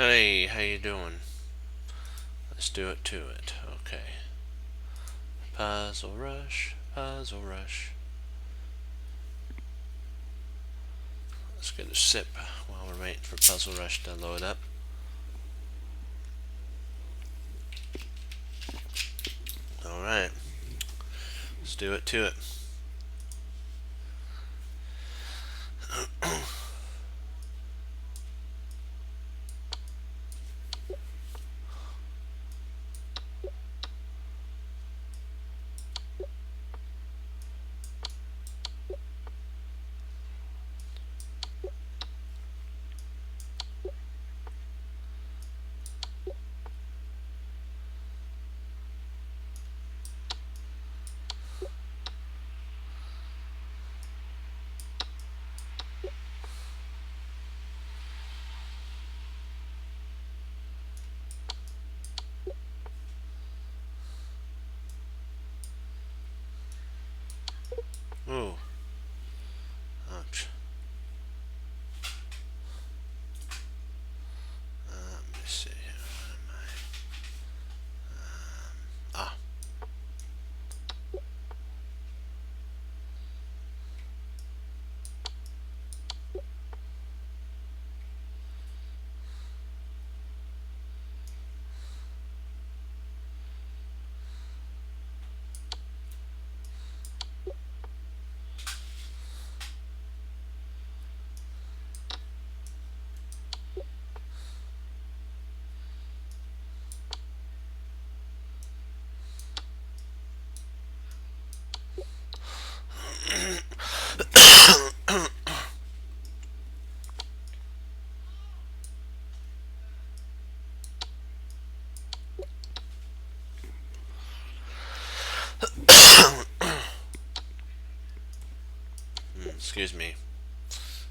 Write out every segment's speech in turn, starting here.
Hey, how you doing? Let's do it to it. Okay. Puzzle Rush, Puzzle Rush. Let's get a sip while we're waiting for Puzzle Rush to load up. Alright. Let's do it to it. Ooh. Ouch. Let me see here. What am I? Ah. Excuse me.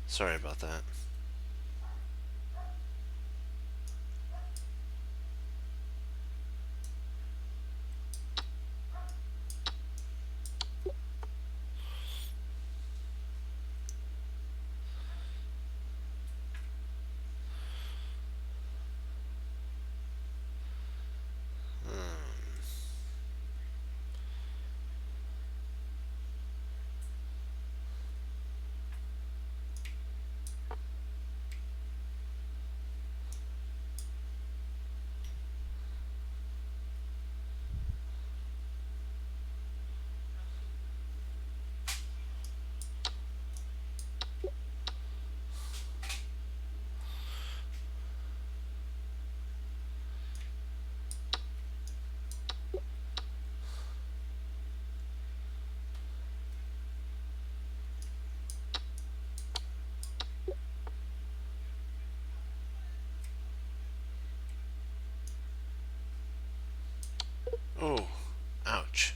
Sorry about that. Oh. Ouch.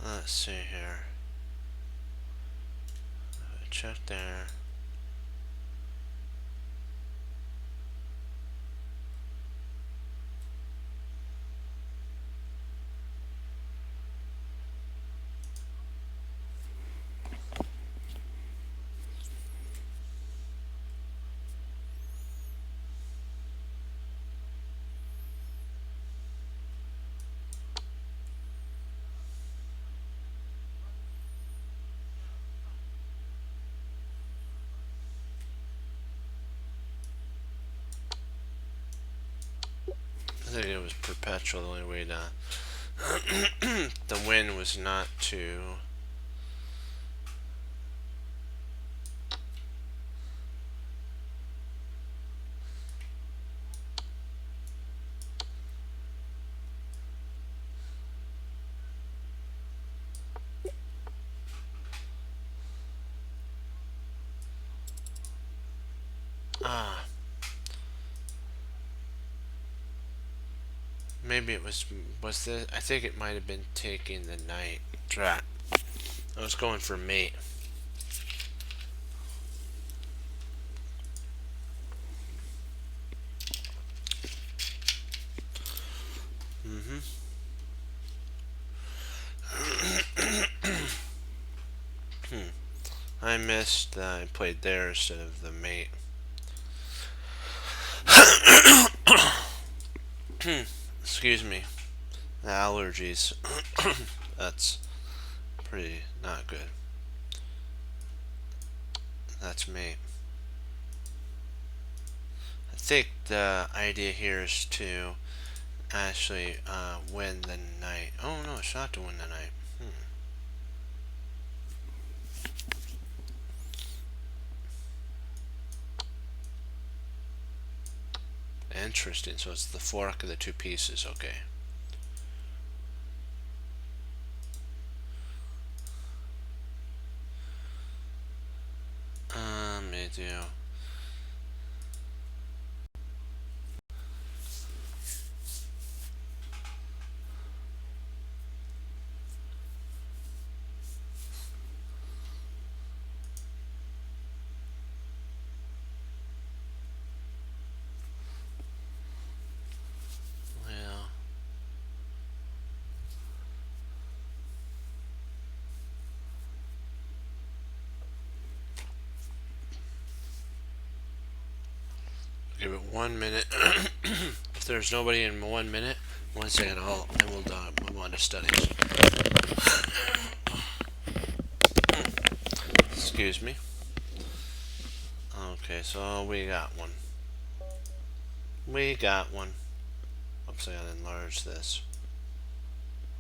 Let's see here. Check there. I think it was perpetual. The only way to the win was not to. Ah. Maybe it was this? I think it might have been taking the night track. I was going for mate. Mm-hmm. I missed I played there instead of the mate. Excuse me. The allergies. That's pretty not good. That's mate. I think the idea here is to actually win the night. Oh no, it's not to win the night. Interesting. So it's the fork of the two pieces. Okay. Me do. Well, give it 1 minute. If there's nobody in 1 minute, 1 second, I will move on to studies. Excuse me. Okay, so we got one. We got one. Oops, I gotta enlarge this.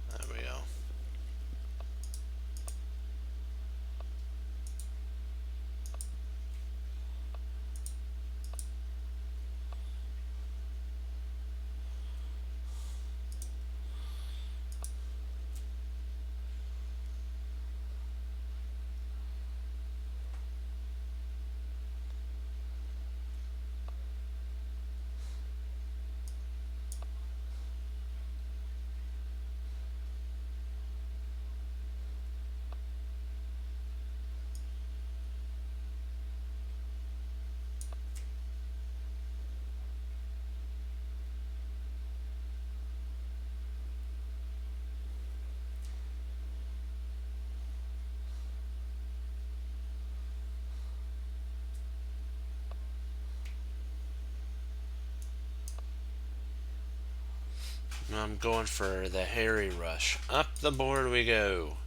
There we go. I'm going for the Harry Rush. Up the board we go.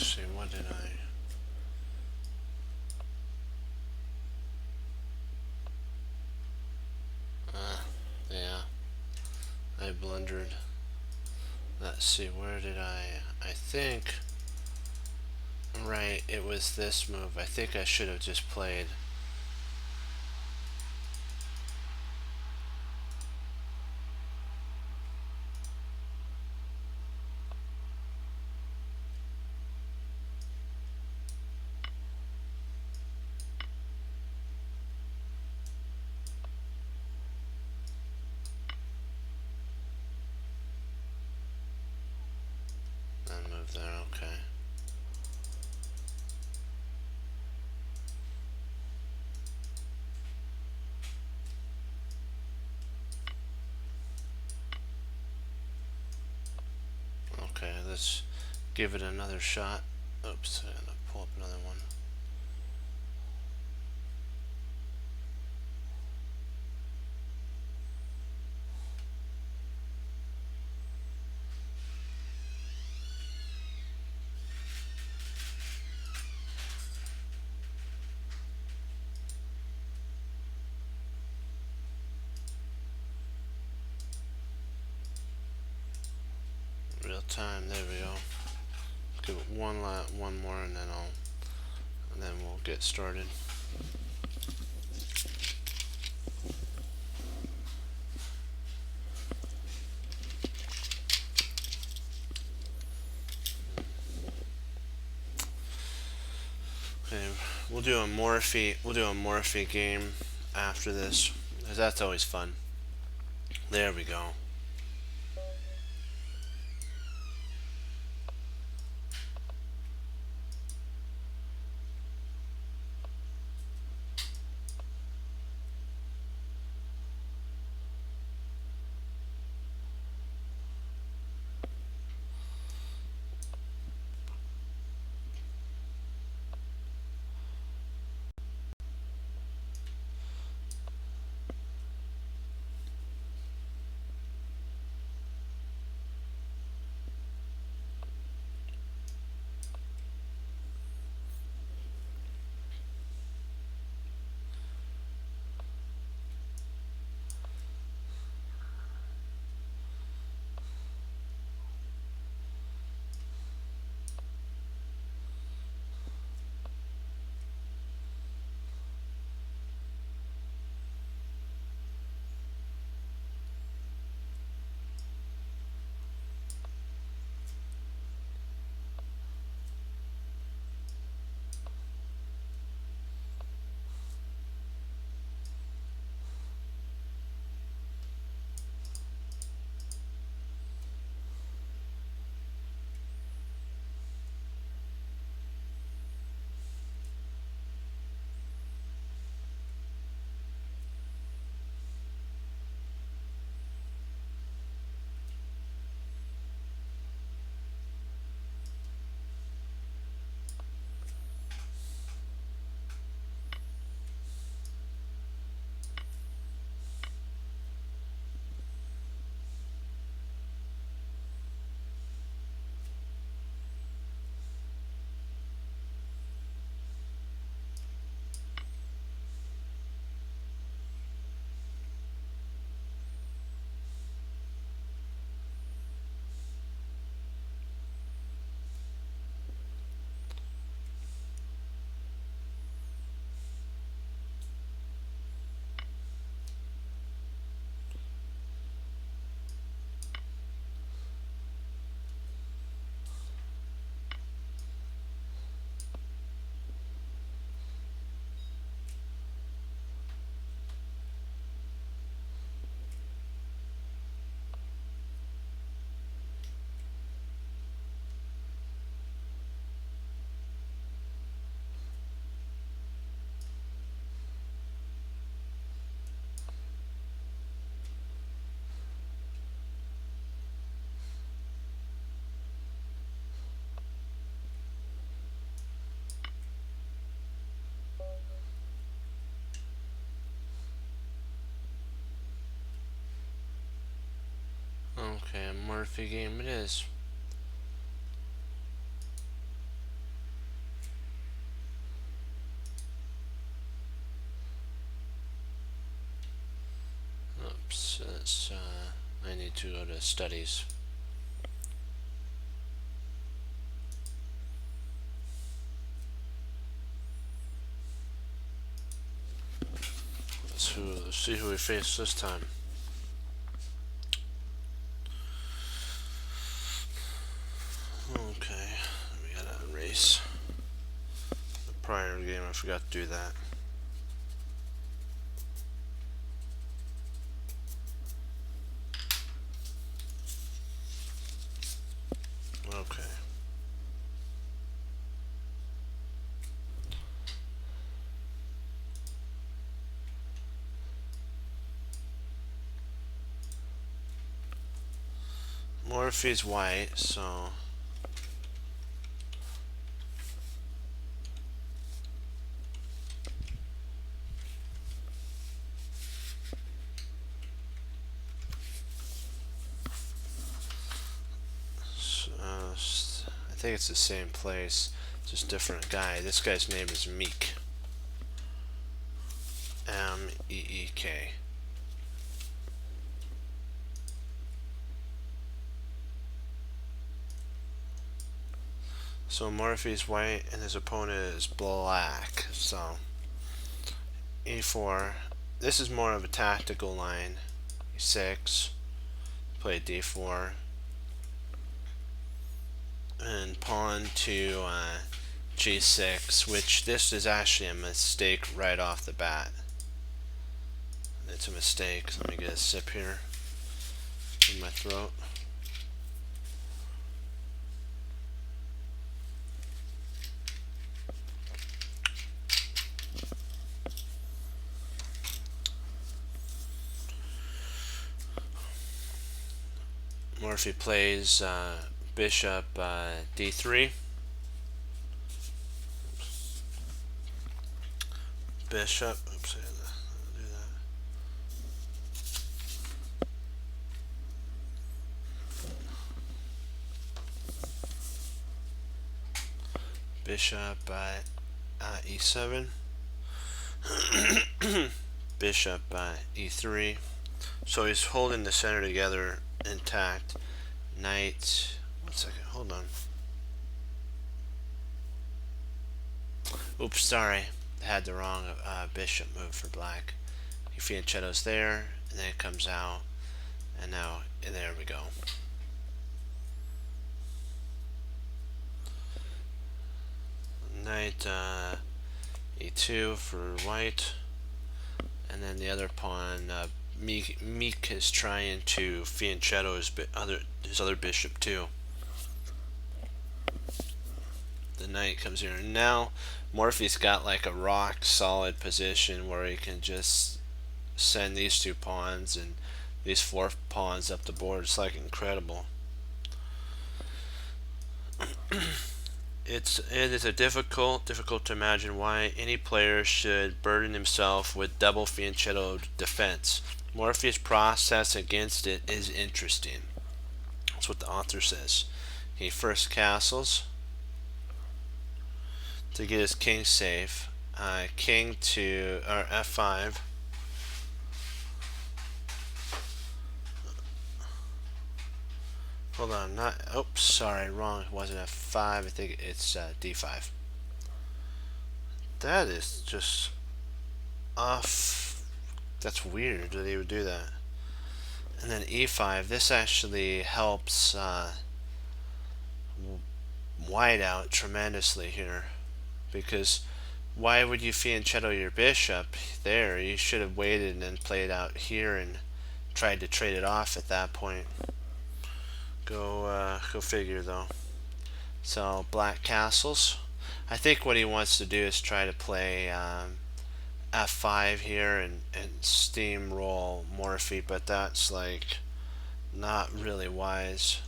see, what did I... Yeah, I blundered. Let's see, where did I think, right, it was this move. I think I should have just played. Then move there, okay. Okay, let's give it another shot. Oops, I gotta pull up another one. Real time, there we go. Give it one more, and then we'll get started. Okay, we'll do a Morphe game after this, because that's always fun. There we go. Okay, a Morphe game it is. Oops, I need to go to studies. Let's see who we face this time. Okay, we gotta erase the prior game. I forgot to do that. Okay. Morphe's white, so I think it's the same place, just different guy. This guy's name is Meek. M-E-E-K. So Morphe's white and his opponent is black. So E4. This is more of a tactical line. E6. Play D4. And pawn to G6, which this is actually a mistake right off the bat. It's a mistake. Let me get a sip here in my throat. Morphy plays bishop D3. Bishop. Oops, I had to do that. Bishop E7. Bishop E3. So he's holding the center together intact. Knight. 1 second. Hold on. Oops, sorry. I had the wrong bishop move for black. Fianchetto's there, and then it comes out, and now and there we go. Knight E2 for white, and then the other pawn. Meek is trying to fianchetto his other bishop too. The knight comes here, and now Morphy's got like a rock solid position where he can just send these two pawns and these 4 pawns up the board. It's like incredible. It is a difficult to imagine why any player should burden himself with double fianchetto defense. Morphy's process against it is interesting. That's what the author says. He first castles to get his king safe. King to F5. Hold on, oops, sorry, wrong. It wasn't F5. I think it's D5. That is just off. That's weird that he would do that. And then E5. This actually helps white out tremendously here, because why would you fianchetto your bishop there? You should have waited and then played out here and tried to trade it off at that point. Go figure though. So black castles. I think what he wants to do is try to play F5 here and steamroll Morphy, but that's like not really wise.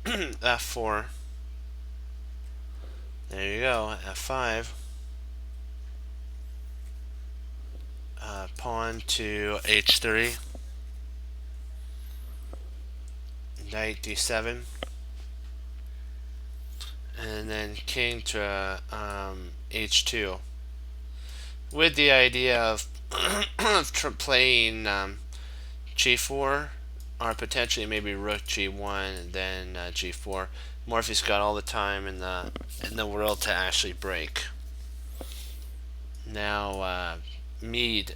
F4. There you go. F5. Pawn to H3. Knight D7. And then king to H2. With the idea of playing g4, or potentially maybe rook g1 and then g4. Morphy's got all the time in the world to actually break. Now Meek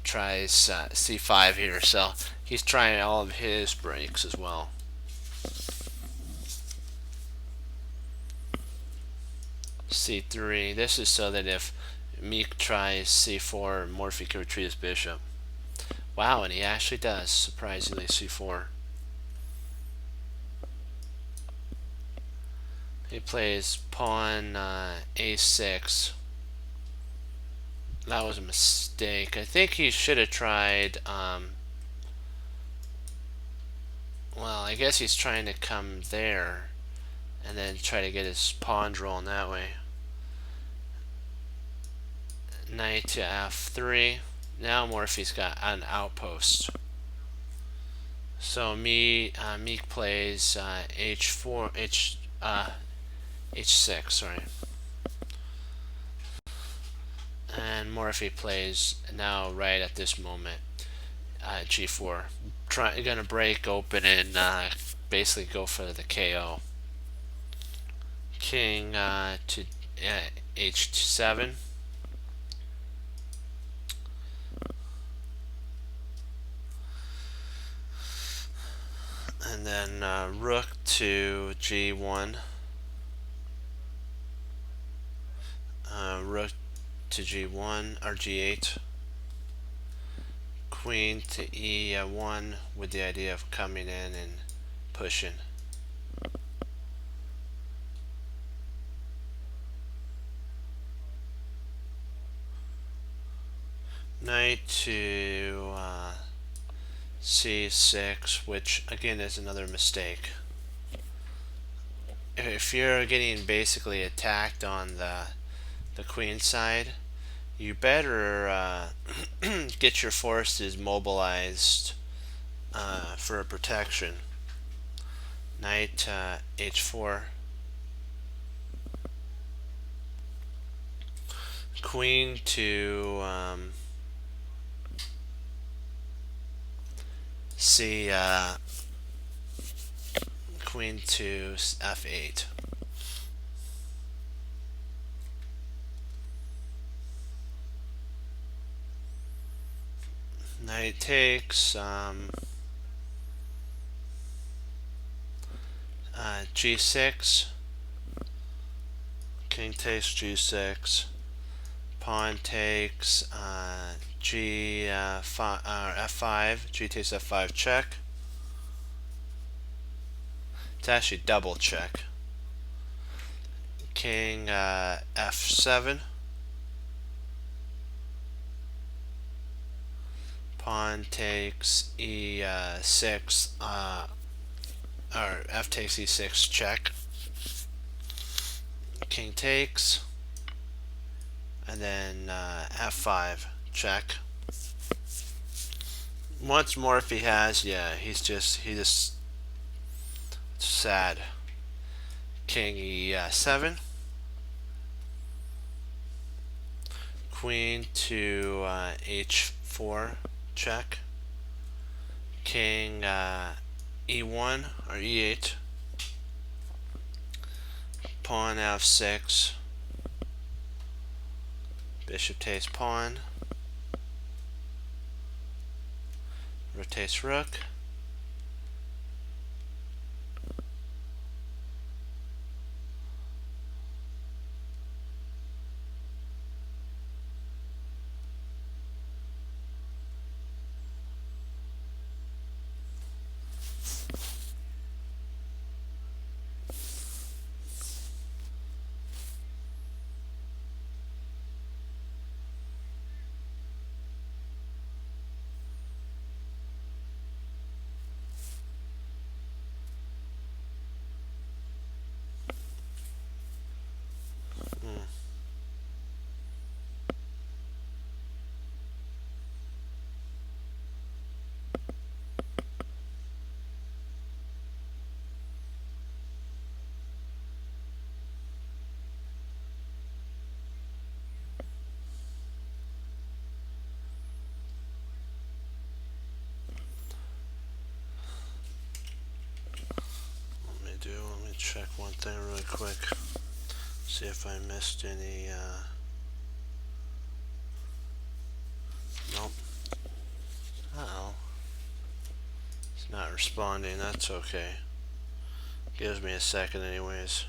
tries c5 here, so he's trying all of his breaks as well. c3. This is so that if Meek tries c4, Morphy can retreat his bishop. Wow, and he actually does, surprisingly, c4. He plays pawn a6. That was a mistake. I think he should have tried, well, I guess he's trying to come there and then try to get his pawns rolling that way. Knight to f3. Now Morphy's got an outpost. So Meek plays h4, h6, sorry. And Morphy plays now right at this moment g4. Gonna break open and basically go for the KO. King to h7. And then rook to g1. Rook to g1 or g8. Queen to e1 with the idea of coming in and pushing. Knight to c6, which again is another mistake. If you're getting basically attacked on the queen side, you better get your forces mobilized for a protection. Knight h4. Queen to queen to f8. Knight takes g6. King takes g6. Pawn takes f5. G takes f5 check. It's actually double check. King f7. Pawn takes e6, or f takes e6 check. King takes, and then f5 check. Once Morphy has, yeah, he's just sad. King e7. Queen to h4 check. King e1 or e8. Pawn f6. Bishop takes pawn. Rotates rook. check one thing really quick. See if I missed any. Nope. Uh-oh. It's not responding. That's okay. Gives me a second anyways.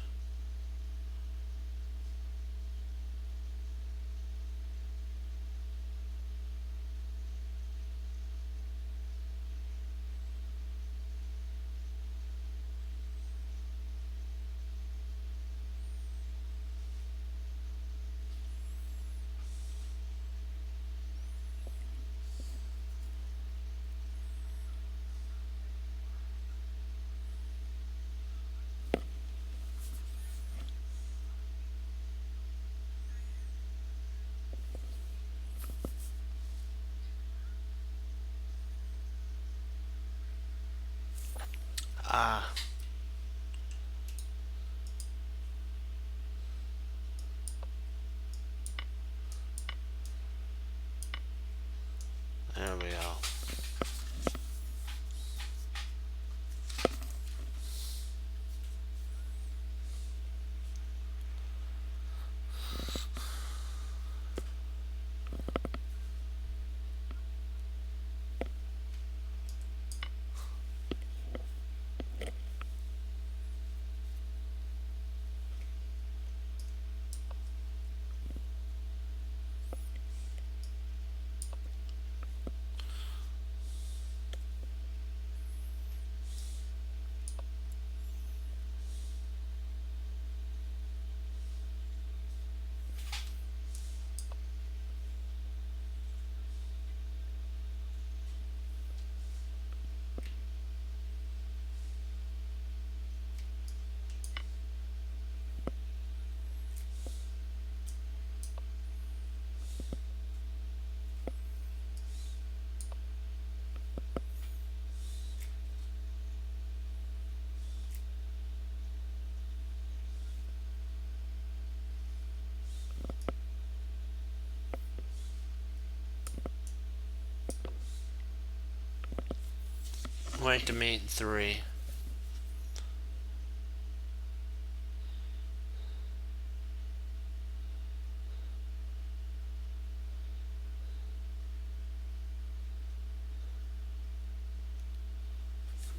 Ah. There we go. Wait to mate 3.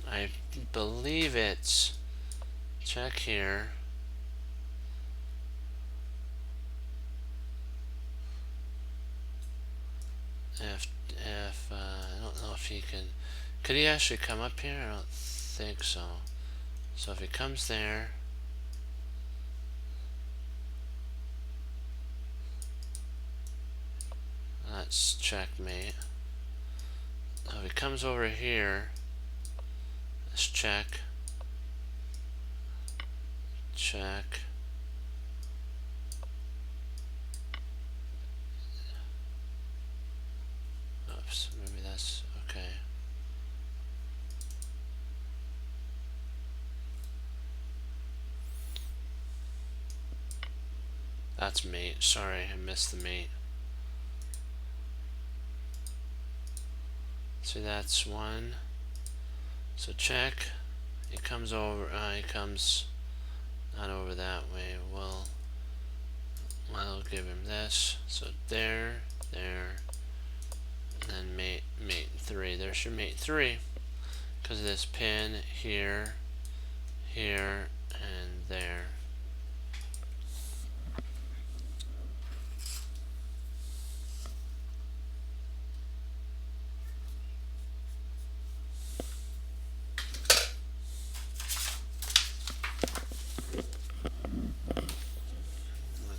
I believe it's, check here. If I don't know if he could he actually come up here? I don't think so. So if he comes there, that's checkmate. Now if he comes over here, let's check. Check. Oops, maybe that's okay. That's mate. Sorry, I missed the mate. See, that's 1. So check. He comes over. He comes not over that way. Well, I'll give him this. So there, and then mate 3. There's your mate 3. Because of this pin here, here, and there.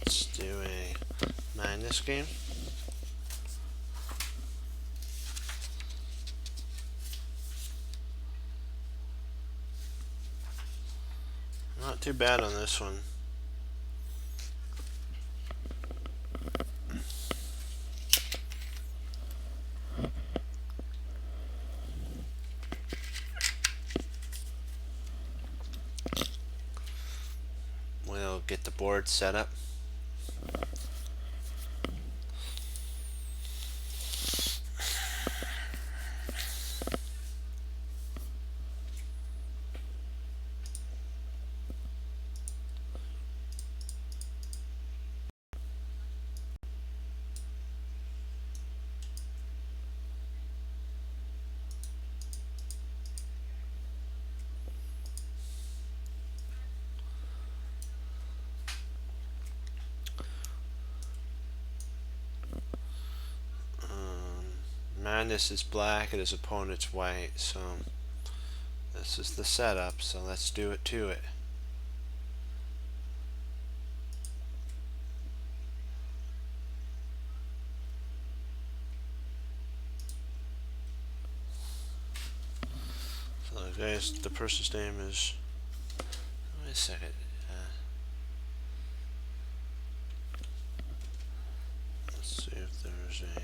Let's do a minus game. Not too bad on this one. We'll get the board set up. Magnus is black and his opponent's white, so this is the setup, so let's do it to it. So guys, the person's name is, wait a second, let's see if there's a,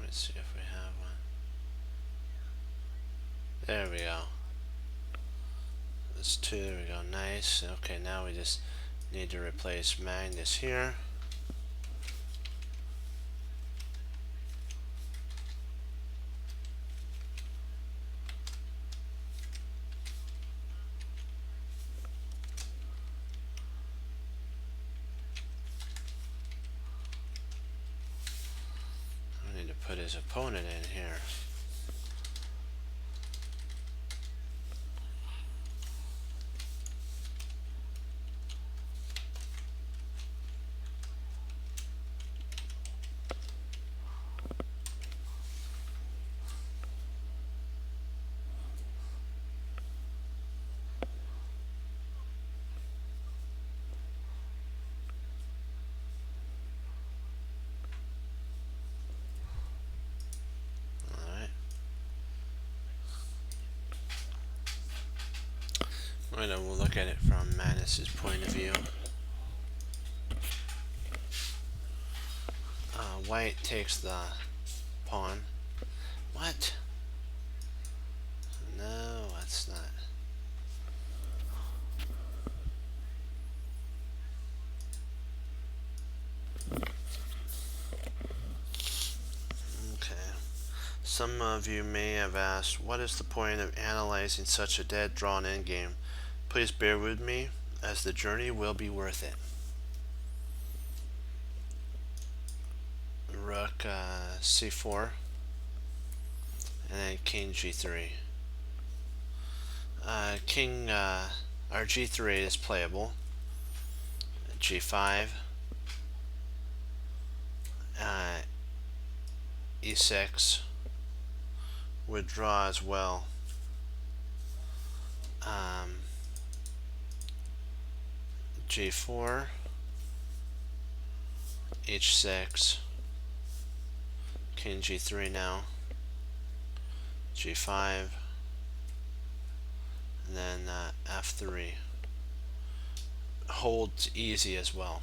let's see if we have one. There we go. That's two, there we go, nice. Okay, now we just need to replace Magnus here. I need to put his opponent in here. Right, we'll look at it from Magnus's point of view. White takes the pawn. What? No, that's not. Okay. Some of you may have asked, what is the point of analyzing such a dead drawn endgame? Please bear with me, as the journey will be worth it. Rook c4, and then king g3. King or g3 is playable. G5, e6 would draw as well. G4, h6, king g3 now, g5, and then f3. Holds easy as well.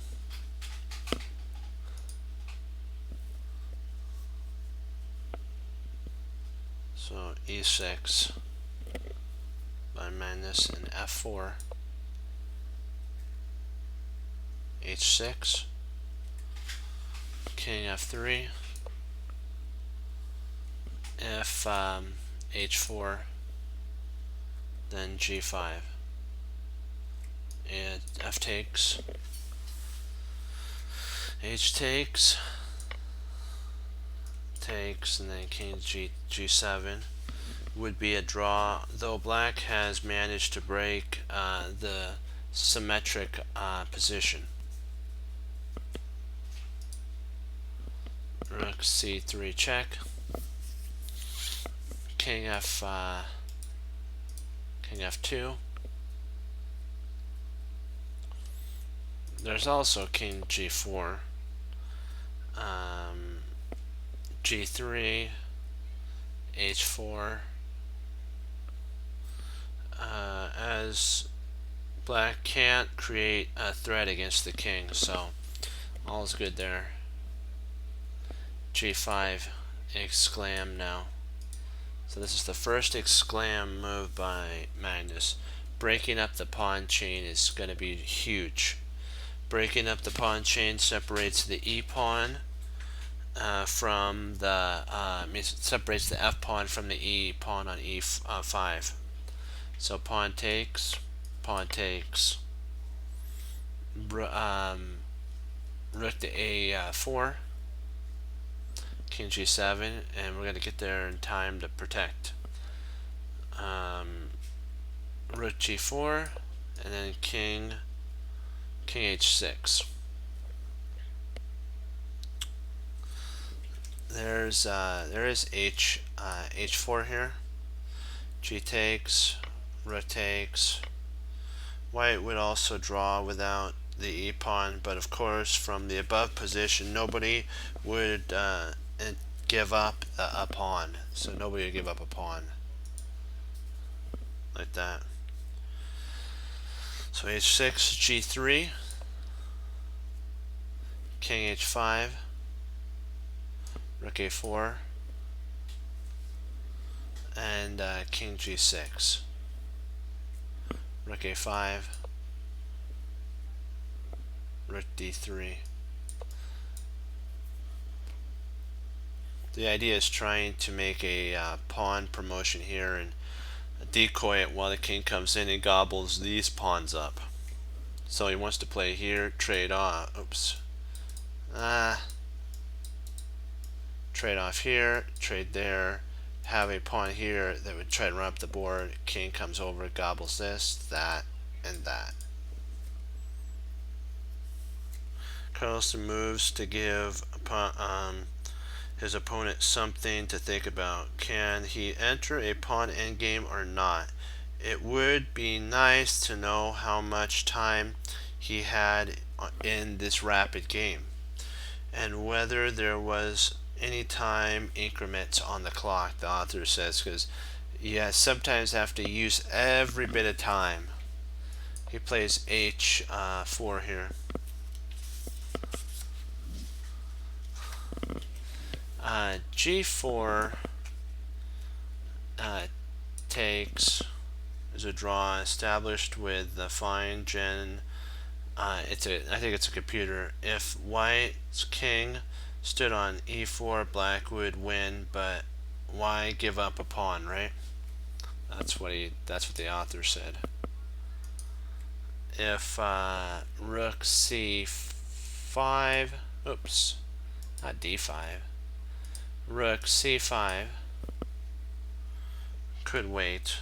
So e6 by Magnus and f4, h6, king f3, if h4, then g5, and f takes, h takes, and then king g7 would be a draw, though black has managed to break the symmetric position. Rook c3 check, king f2. There's also king g4, g3, h4. As black can't create a threat against the king, so all's good there. g5 exclam now. So this is the first exclam move by Magnus. Breaking up the pawn chain is going to be huge. Breaking up the pawn chain separates the e pawn from the separates the f pawn from the e pawn on e5. So pawn takes, pawn takes, rook to a4, king g7, and we're going to get there in time to protect. Rook g4, and then king h6. There is h4 here. G takes, rook takes. White would also draw without the e pawn, but of course from the above position nobody would give up a pawn. So nobody would give up a pawn like that. So h6, g3, king h5, rook a4, and king g6, rook a5, rook d3. The idea is trying to make a pawn promotion here and decoy it while the king comes in and gobbles these pawns up. So he wants to play here, trade off. Oops. Trade off here, trade there, have a pawn here that would try to run up the board. King comes over, gobbles this, that, and that. Carlsen moves to give his opponent something to think about. Can he enter a pawn endgame or not? It would be nice to know how much time he had in this rapid game and whether there was any time increments on the clock, the author says, because you sometimes have to use every bit of time. He plays h4 here. G4 takes is a draw established with the fine gen. I think it's a computer. If white's king stood on e4, black would win, but why give up a pawn, right? That's what the author said. If rook c5, oops, not d5, rook c5 could wait.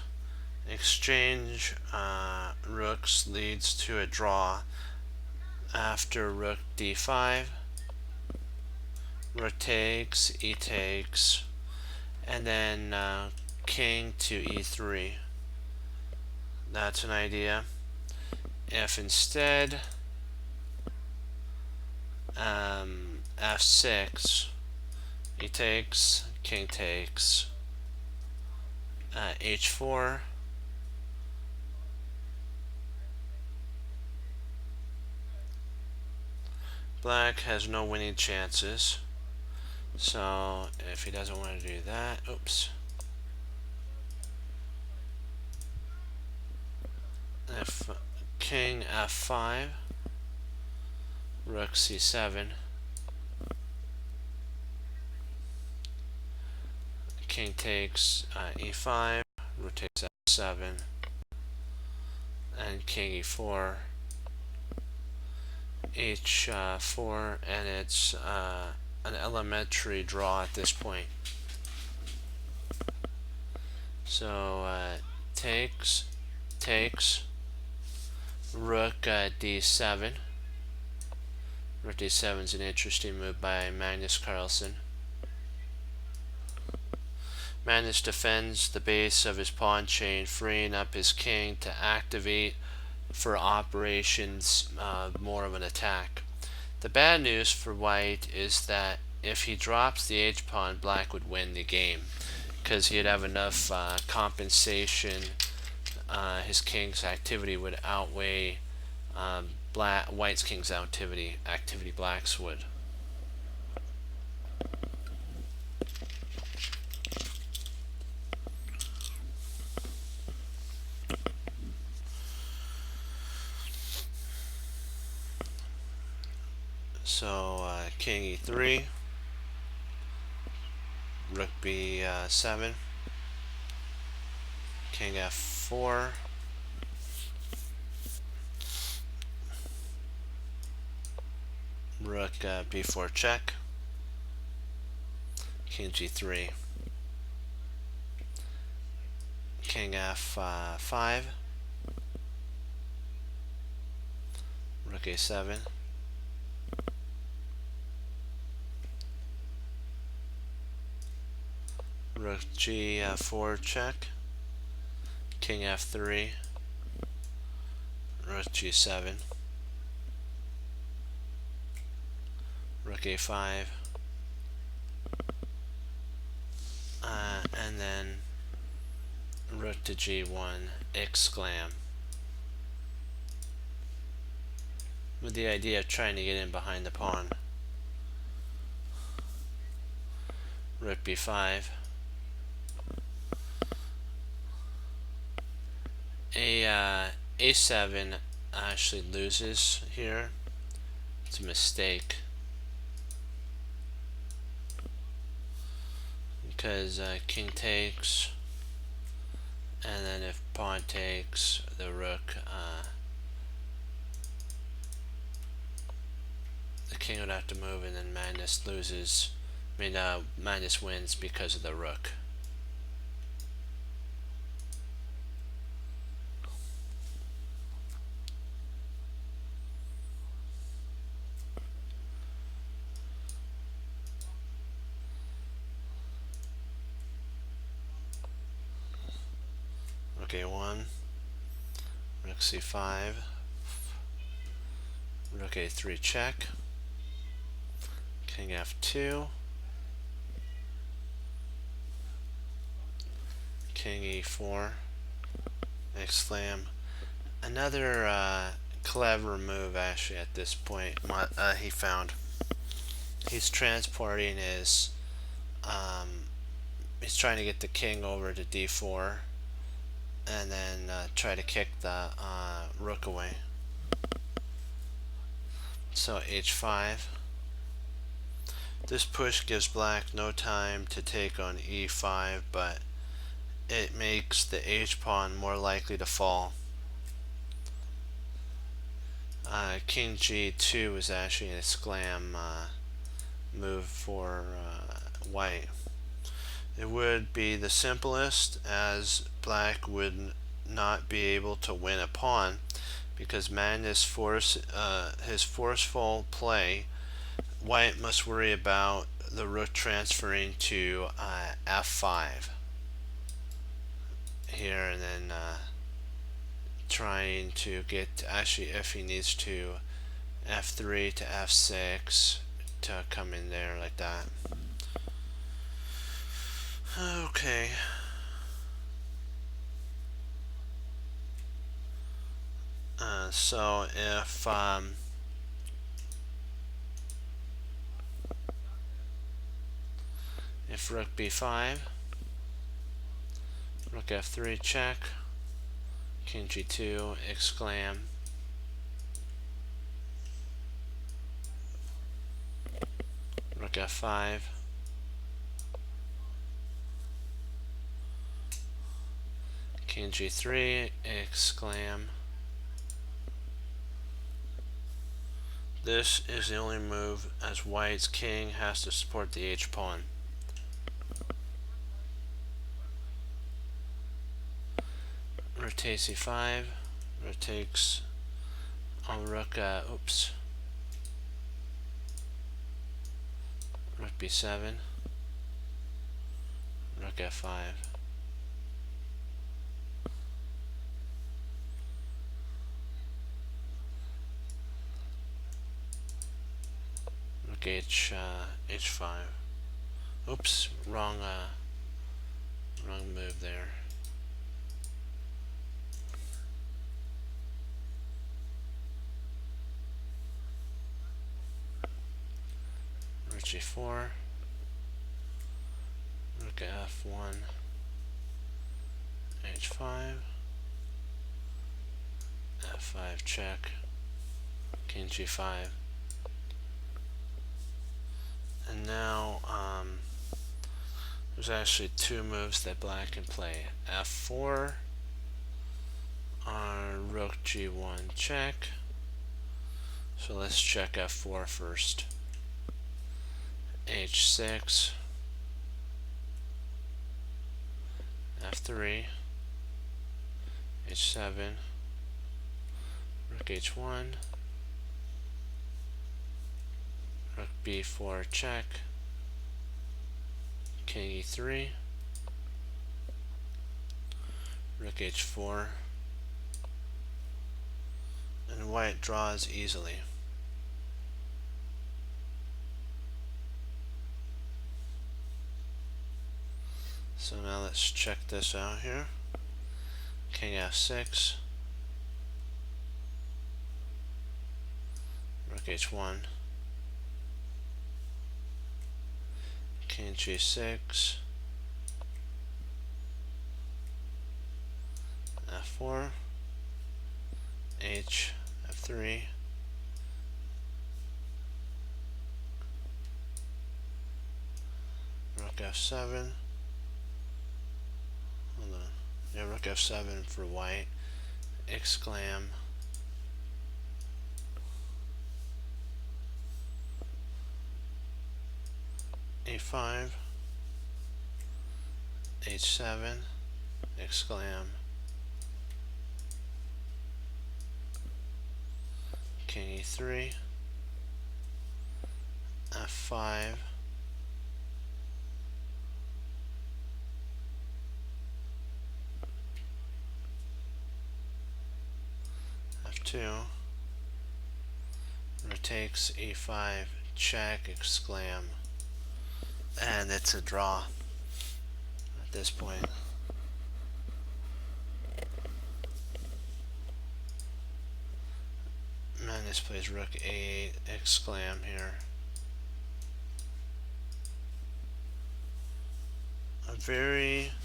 Exchange rooks leads to a draw. After rook d5, rook takes, e takes, and then king to e3. That's an idea. If instead f6, e takes, king takes, h4, black has no winning chances. So if he doesn't want to do that, oops. If king f5, rook c7, king takes e5, rook takes f7, and king e4, h4, and it's an elementary draw at this point. So takes, rook d7. Rook d7 is an interesting move by Magnus Carlsen. Magnus defends the base of his pawn chain, freeing up his king to activate for operations more of an attack. The bad news for white is that if he drops the h pawn, black would win the game because he'd have enough compensation. His king's activity would outweigh white's king's activity. Black's would. So king e3, rook b7, king f4, Rook b4 check, king g3, king f5, rook a7, rook g4 check, king f3, rook g7, rook a5, and then rook to g1, exclam, with the idea of trying to get in behind the pawn. Rook b5, a7 actually loses here. It's a mistake because king takes, and then if pawn takes, the rook, the king would have to move, and then Magnus loses. Magnus wins because of the rook. Rook a1, rook c5, rook a3 check, king f2, king e4, exclam. Another clever move actually at this point he found. He's transporting his, he's trying to get the king over to d4 and then try to kick the rook away. So h5. This push gives black no time to take on e5, but it makes the h-pawn more likely to fall. King g2 is actually an exclam move for white. It would be the simplest, as black would not be able to win a pawn because Magnus his forceful play. White must worry about the rook transferring to f5 here, and then trying to get, actually if he needs to, f3 to f6 to come in there like that. Okay. So if rook b5, rook f3 check, king g2, exclam, rook f5, king g3, exclam. This is the only move, as white's king has to support the h-pawn. Rook takes c5, rook takes on rook, rook b7, rook f5. Rook h5. Oops, wrong move there. Rook g4, rook f1, h5, f5 check, king g5. And now there's actually two moves that black can play. f4 on rook g1 check, So let's check f4 first. h6, f3, h7, rook h1, rook b4 check, king e3, rook h4, and white draws easily. So now let's check this out here. King f6, rook h1, king g6, f4, h, f3, rook f7, hold on, yeah, rook f7 for white, exclam, a5, h7, exclam, king e3, f5, f2, rook takes e5, check, exclam, and it's a draw at this point. Magnus plays rook a8, exclam here.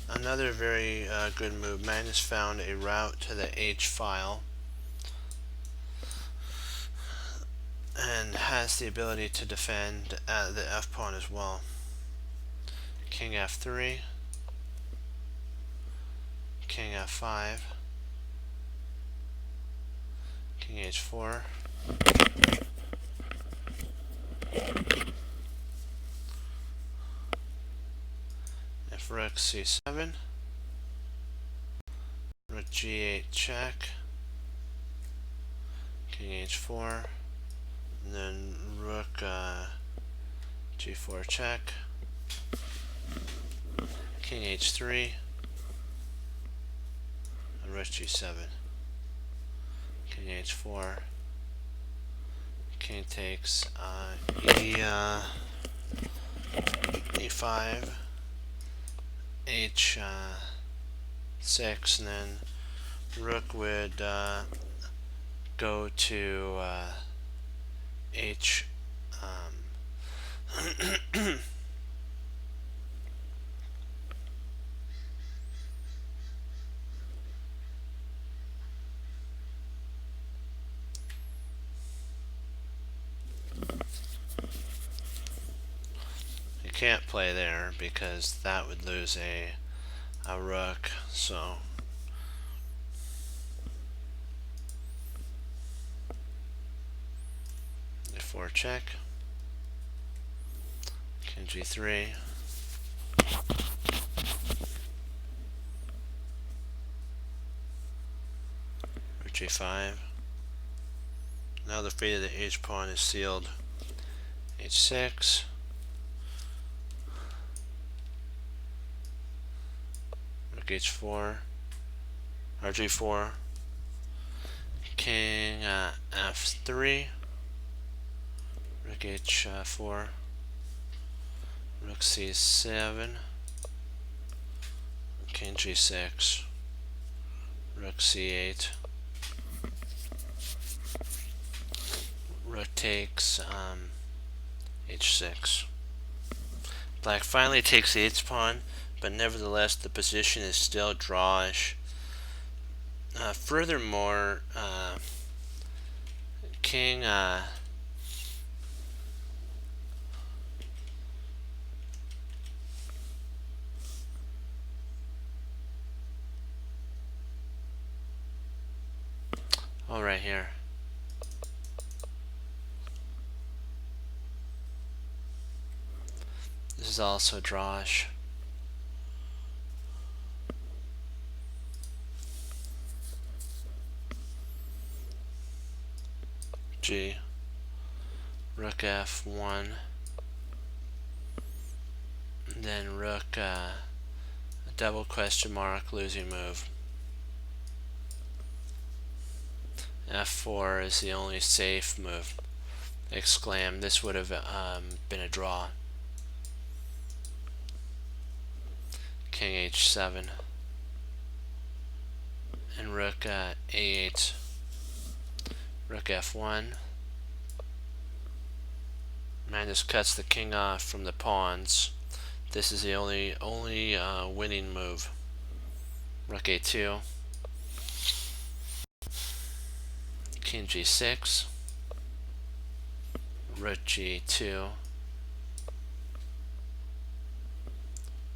Another very good move. Magnus found a route to the H file and has the ability to defend the F pawn as well. King f3, king f5, king h4, if rook c7, rook g8 check, king h4, and then rook g4 check, king h3, and rook g7, king h4, king takes e5, h6, and then rook would go to h you can't play there because that would lose a rook, so f4 check, king g3, rook g5. Now the fate of the h pawn is sealed. h6, rook h4, rg4, king f3, rook h4, rook c7, king g6, rook c8, rook takes h6. Black finally takes the h pawn, but nevertheless the position is still drawish. Furthermore, king right here. This is also drawish. G. Rook F1. Then rook double question mark, losing move. F4 is the only safe move. Exclaim. This would have been a draw. King H7. And rook A8. Rook F1. Magnus cuts the king off from the pawns. This is the only winning move. Rook A2. King G6. Rook G2.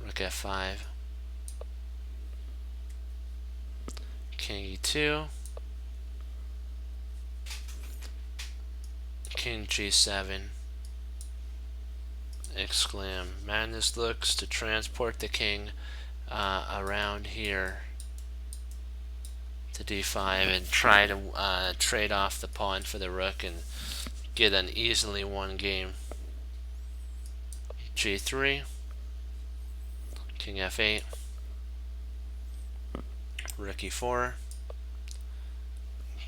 Rook F5. King E2. King G7. Exclaim. Magnus looks to transport the king around here to D5 and try to trade off the pawn for the rook and get an easily won game. G3. King F8. Rook E4.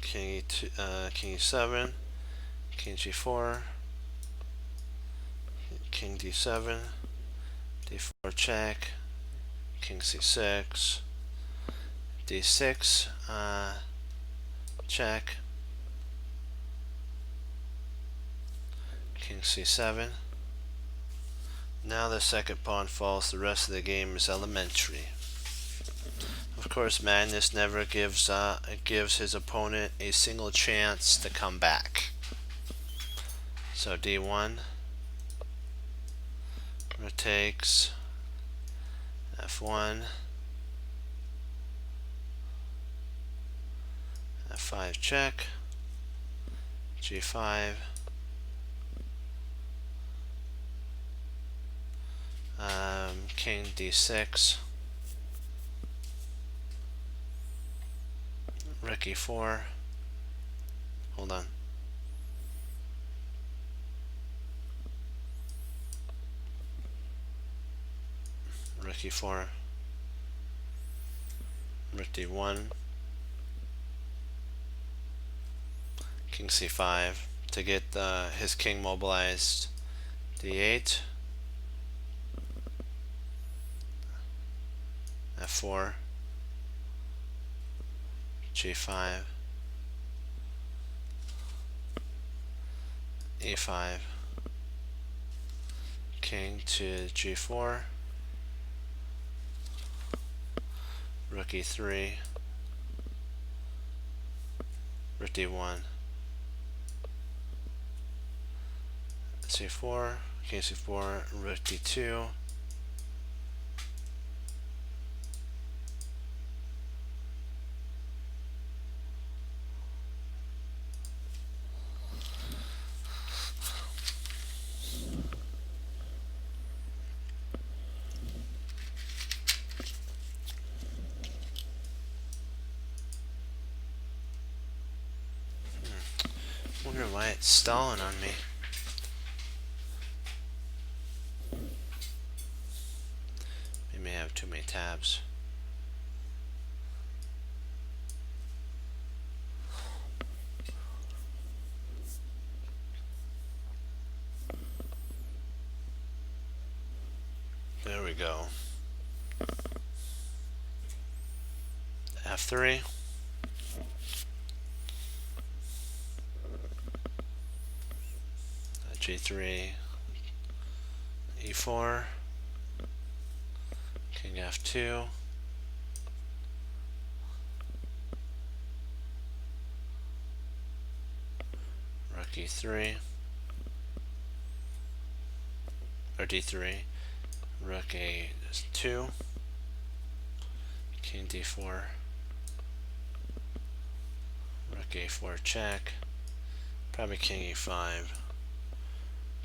King E2, King E7. King G4. King D7. D4 check. King C6. D6 check. King C7. Now the second pawn falls. The rest of the game is elementary. Of course, Magnus never gives his opponent a single chance to come back. So D1. Rook takes. F1. F5 check. G5. King D6. Rook E4. Hold on. Rook E4. Rook D1. King C5 to get his king mobilized. D8. F4. G5. E5. King to G4. Rook E3. Rook D1. C4. King C4. Rook D2. Wonder why it's stalling on me. Maybe I have too many tabs. There we go. F3. G3. E4. King F2. Rook E3. Or D3. Rook A2. King D4. Rook A4 check. Probably King E5.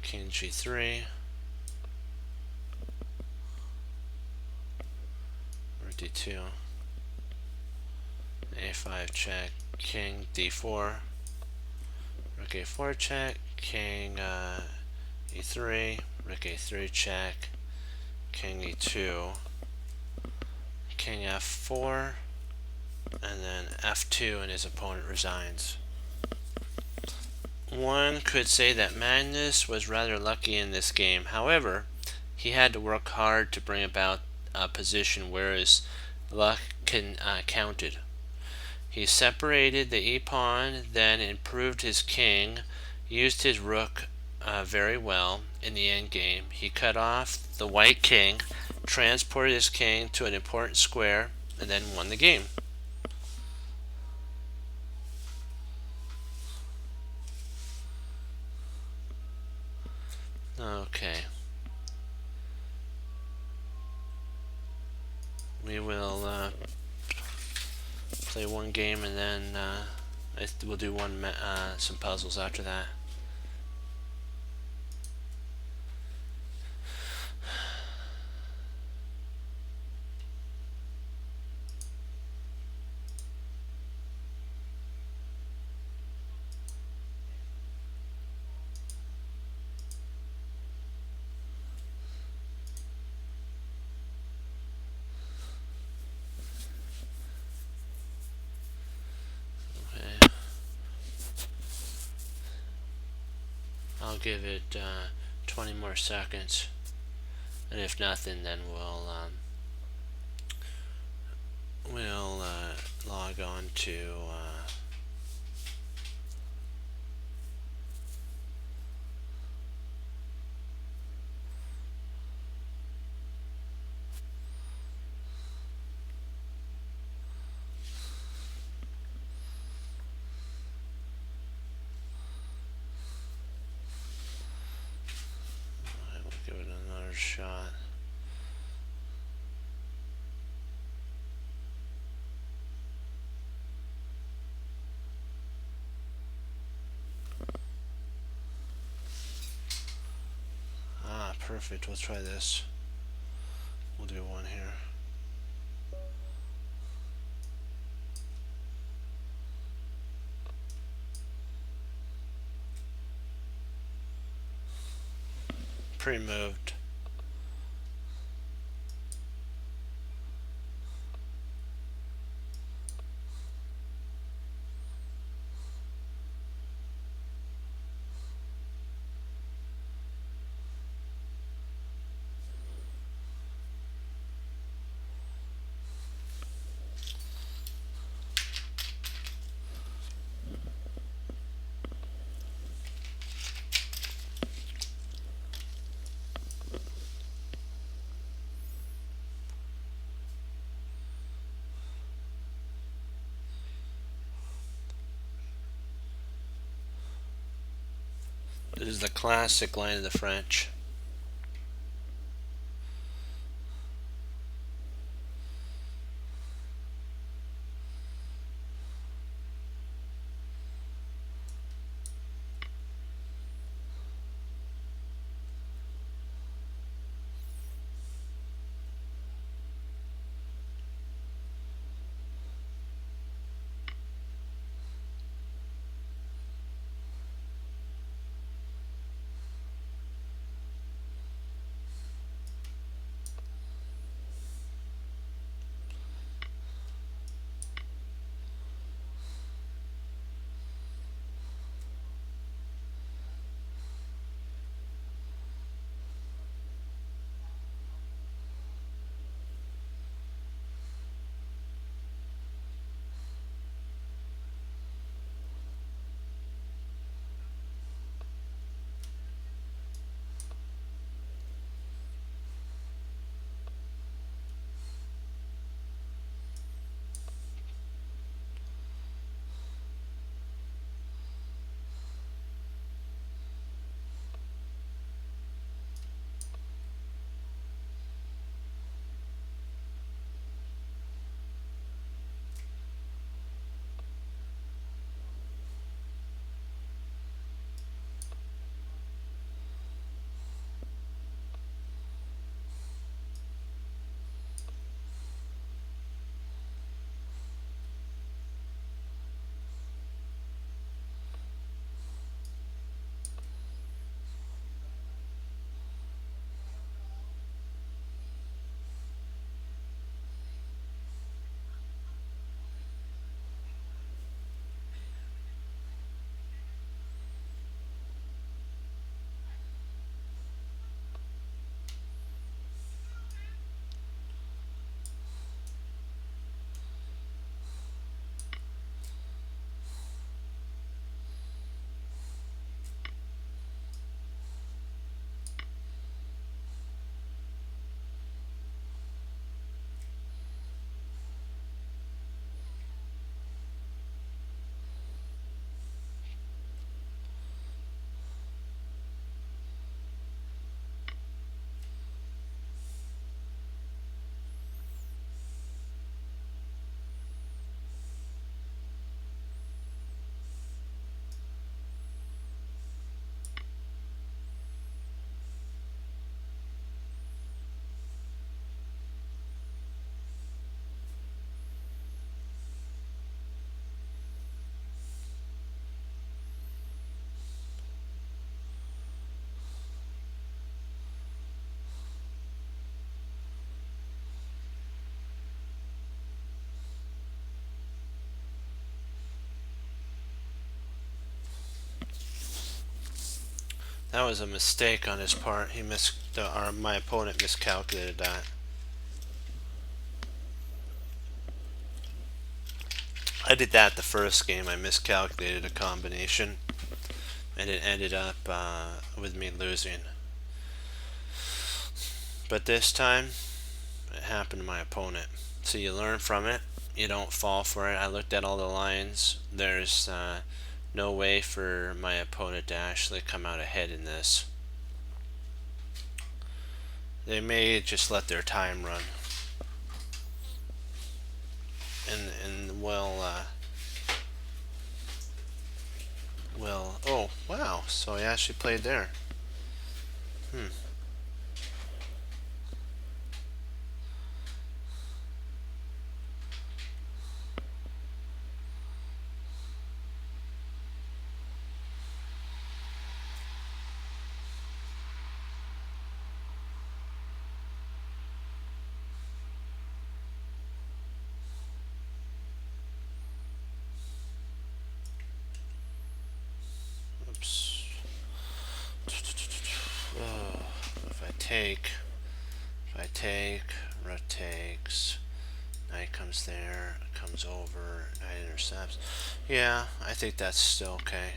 King G3. d2, a5 check, king d4, rook a4 check, king e3, rook a3 check, king e2, king f4, and then f2, and his opponent resigns. One could say that Magnus was rather lucky in this game. However, he had to work hard to bring about a position where his luck counted. He separated the e-pawn, then improved his king, used his rook very well in the endgame. He cut off the white king, transported his king to an important square, and then won the game. Okay. We will play one game, and then we'll do some puzzles after that. Okay. I'll give it 20 more seconds, and if nothing, then we'll log on to we'll give it another shot. Perfect. Let's try this. We'll do one here. Pre-moved. This is the classic line of the French. That was a mistake on his part. My opponent miscalculated that. I did that the first game. I miscalculated a combination, and it ended up with me losing. But this time, it happened to my opponent. So you learn from it. You don't fall for it. I looked at all the lines. There's no way for my opponent to actually come out ahead in this. They may just let their time run, and oh wow! So he actually played there. Hmm. Oops. Oh, if I take, rook takes, knight comes there, comes over, knight intercepts. Yeah, I think that's still okay.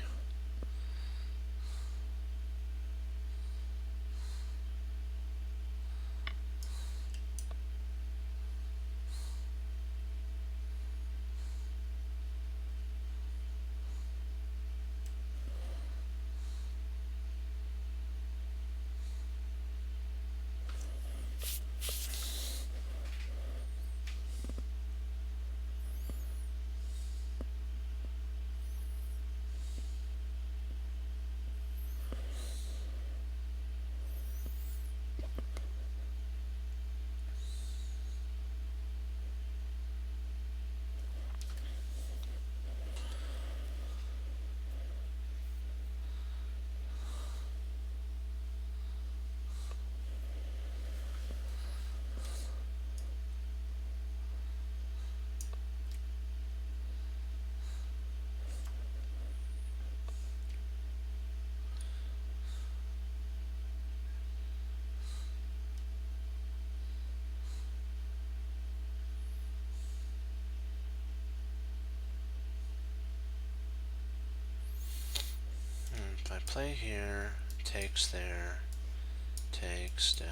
If I play here, takes there, takes down.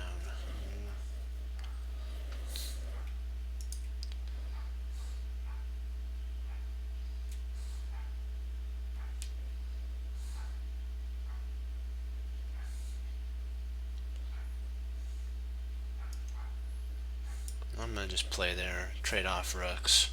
I'm gonna just play there, trade off rooks.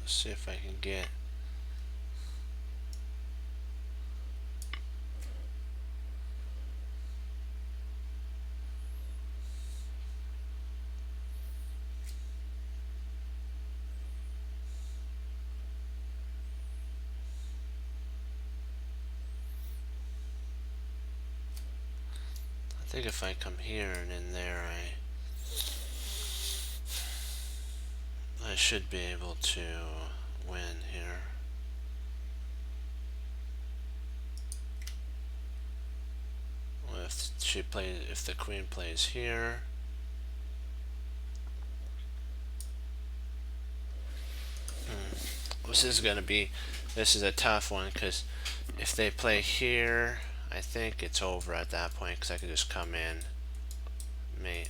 see if I can get. I think if I come here and in there, I should be able to win here. If the queen plays here, this is a tough one because if they play here, I think it's over at that point because I could just come in, mate.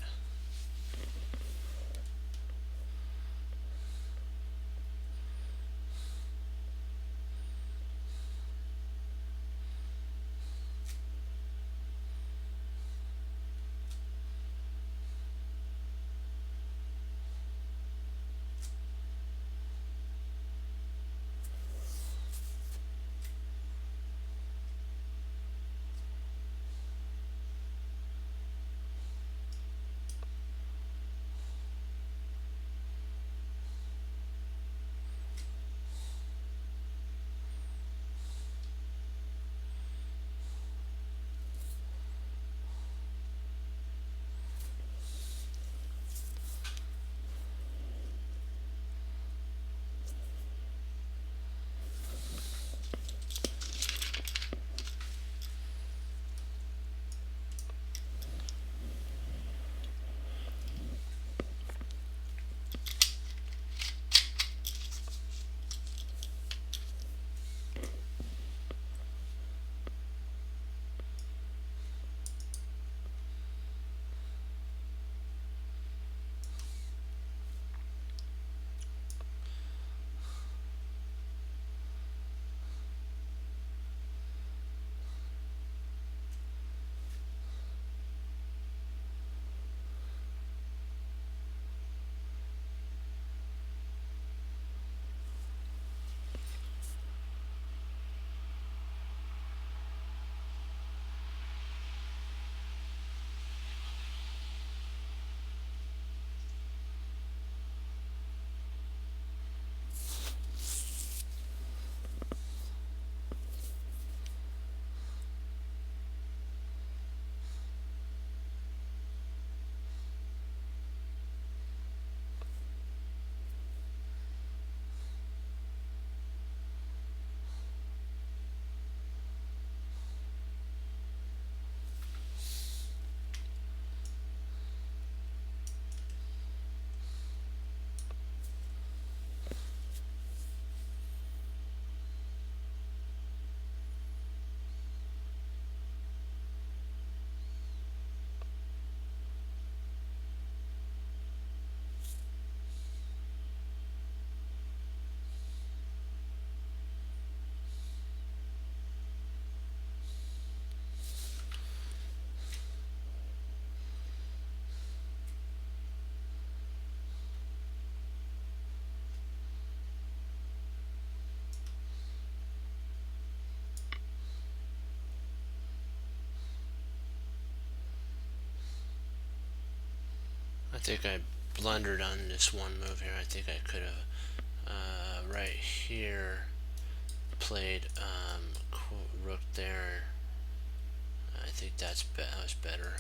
I think I blundered on this one move here. I think I could have right here played rook there. I think that was better.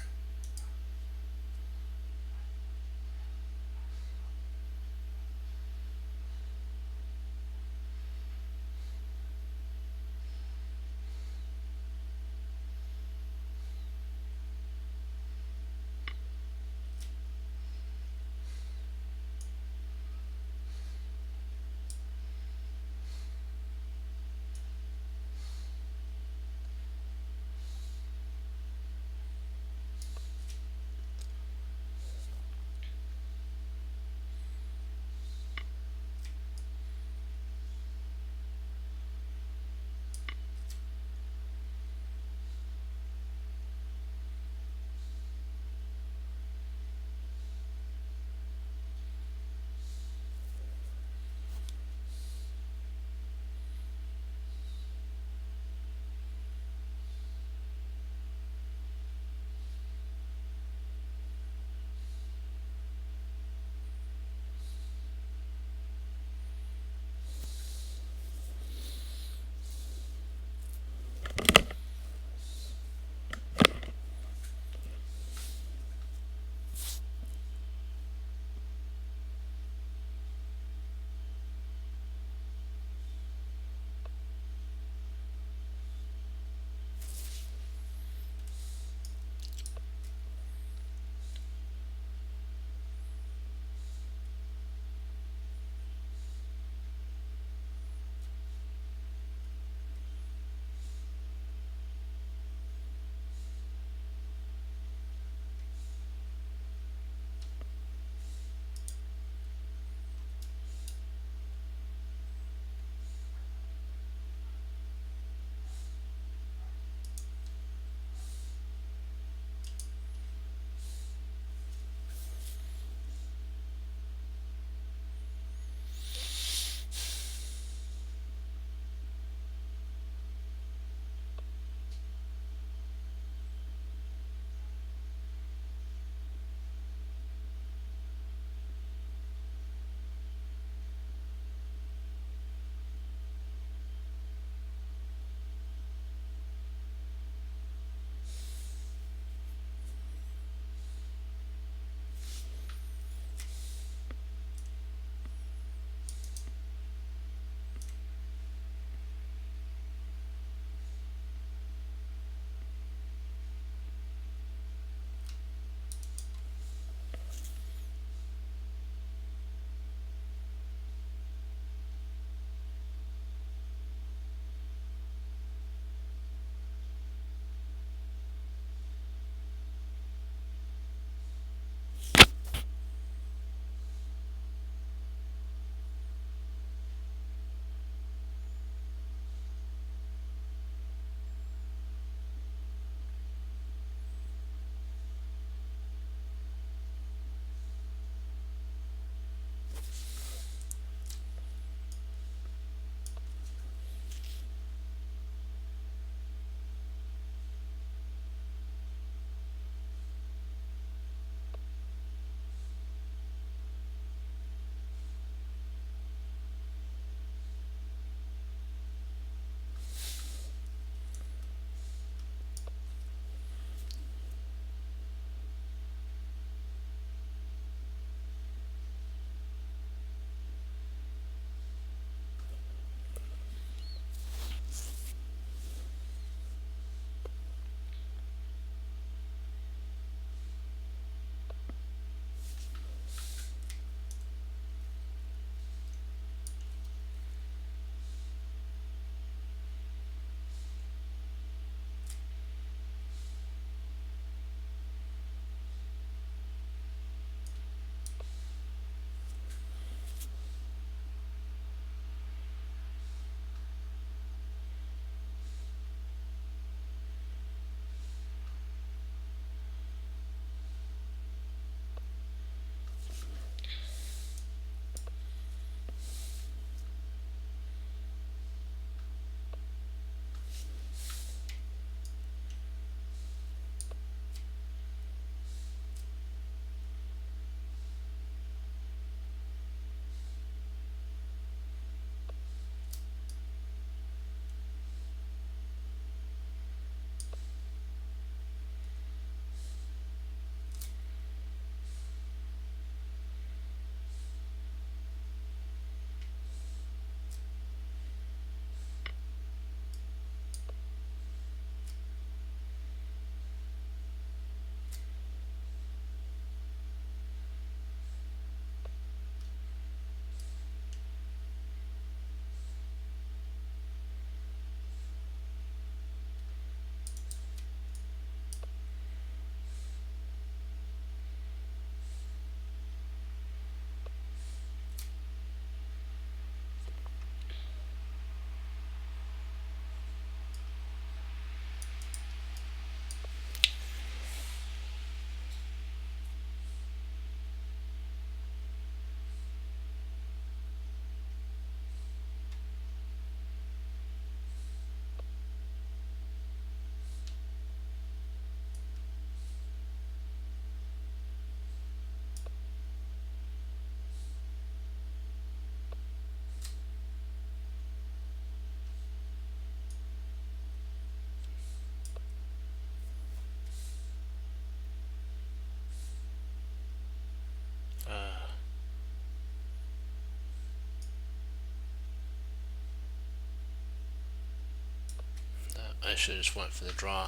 I should have just went for the draw.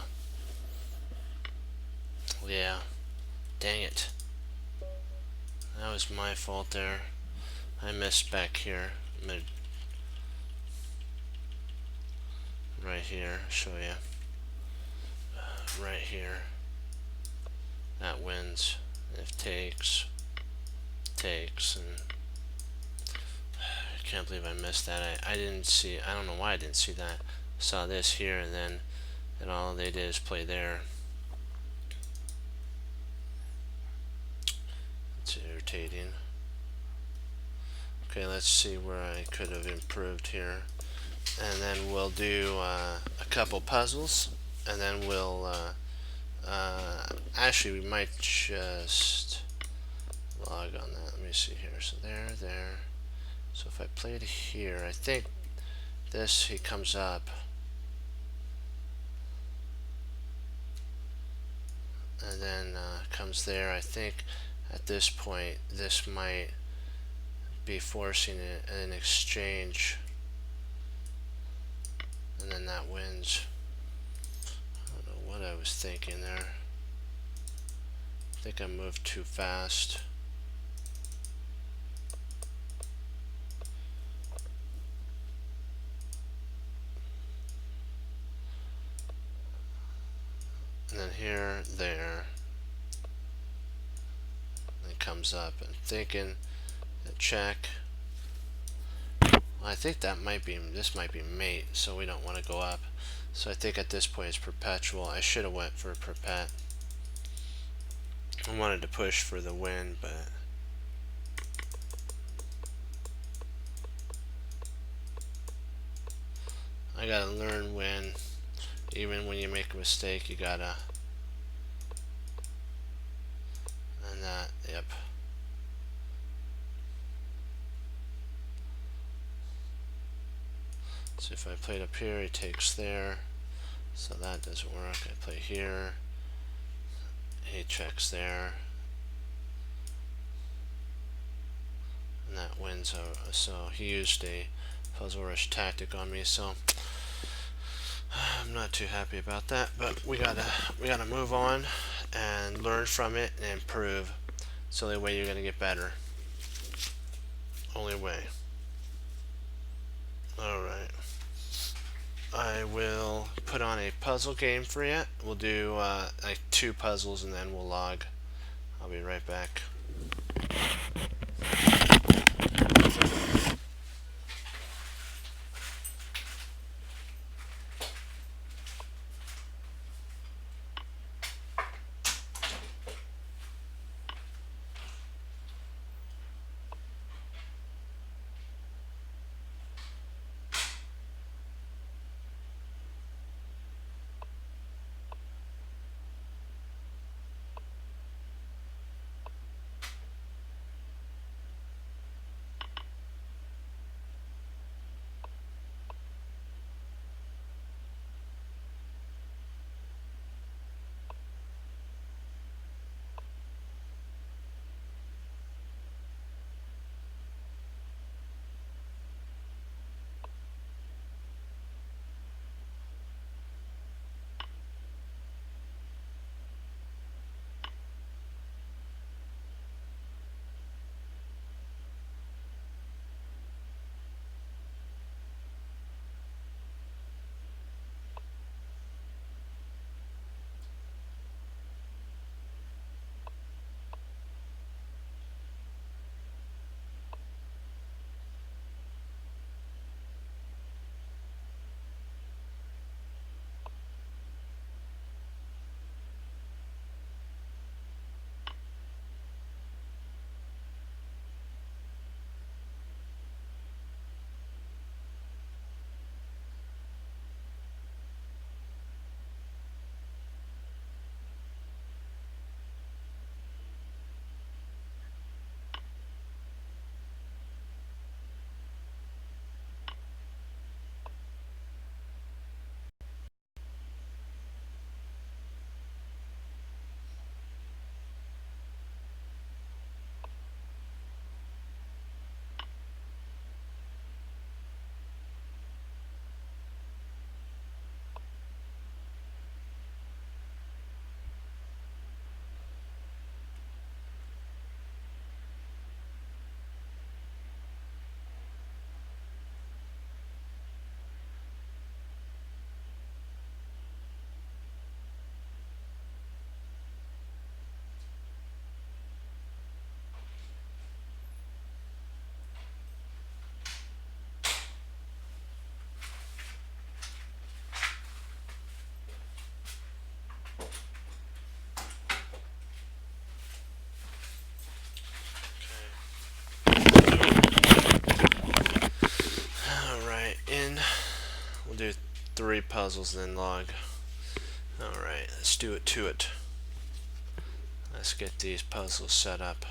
Yeah. Dang it. That was my fault there. I missed back here. Right here. Show you. Right here. That wins. If takes, and I can't believe I missed that. I didn't see. I don't know why I didn't see that. Saw this here, and all they did is play there. It's irritating. Okay, let's see where I could have improved here, and then we'll do a couple puzzles, and then we'll actually we might just log on that. Let me see here. So there. So if I play it here, I think this, he comes up, and then comes there. I think at this point this might be forcing an exchange, and then that wins. I don't know what I was thinking there. I think I moved too fast. And then here, there. And it comes up. I'm thinking a check. Well, I think that might be, this might be mate, so we don't want to go up. So I think at this point it's perpetual. I should have went for perpet. I wanted to push for the win, but I gotta learn when, even when you make a mistake, you gotta, and that, yep. So if I played up here, he takes there, so that doesn't work. I play here, he checks there, and that wins. So he used a puzzle rush tactic on me, so I'm not too happy about that. But we gotta move on and learn from it and improve. It's the only way you're gonna get better. Only way. Alright. I will put on a puzzle game for you. We'll do like 2 puzzles and then we'll log. I'll be right back. 3 puzzles then log. Alright, let's do it to it. Let's get these puzzles set up.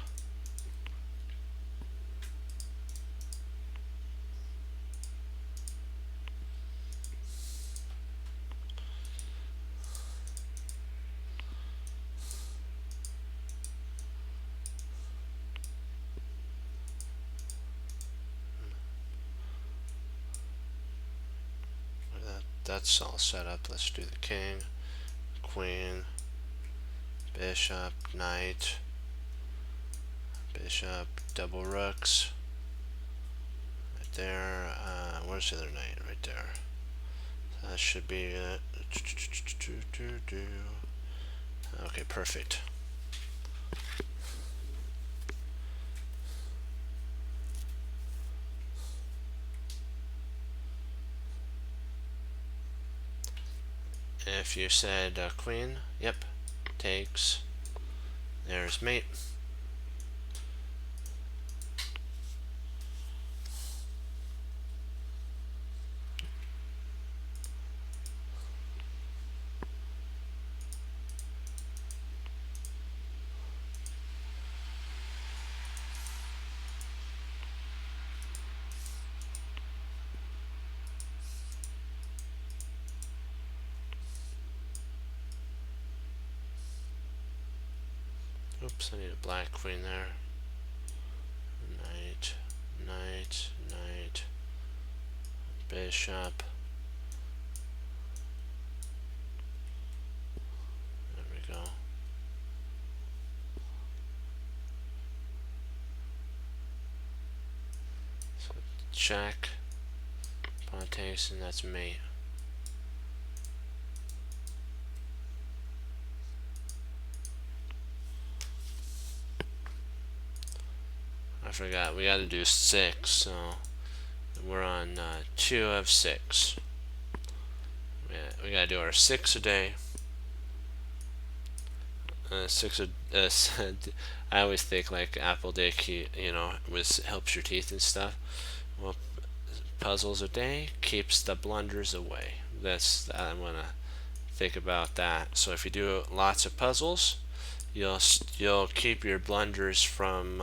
That's all set up. Let's do the king, queen, bishop, knight, bishop, double rooks. Right there. Where's the other knight? Right there. That should be it. Okay, perfect. If you said queen, yep, takes. There's mate. Oops, I need a black queen there. Knight, knight, knight, bishop. There we go. So check. Pawn takes, and that's mate. I forgot, we gotta do 6, so we're on 2 of 6. We gotta do our 6 a day. 6 a I always think like apple day, you know, helps your teeth and stuff. Well, puzzles a day keeps the blunders away. I'm gonna think about that. So if you do lots of puzzles, you'll keep your blunders from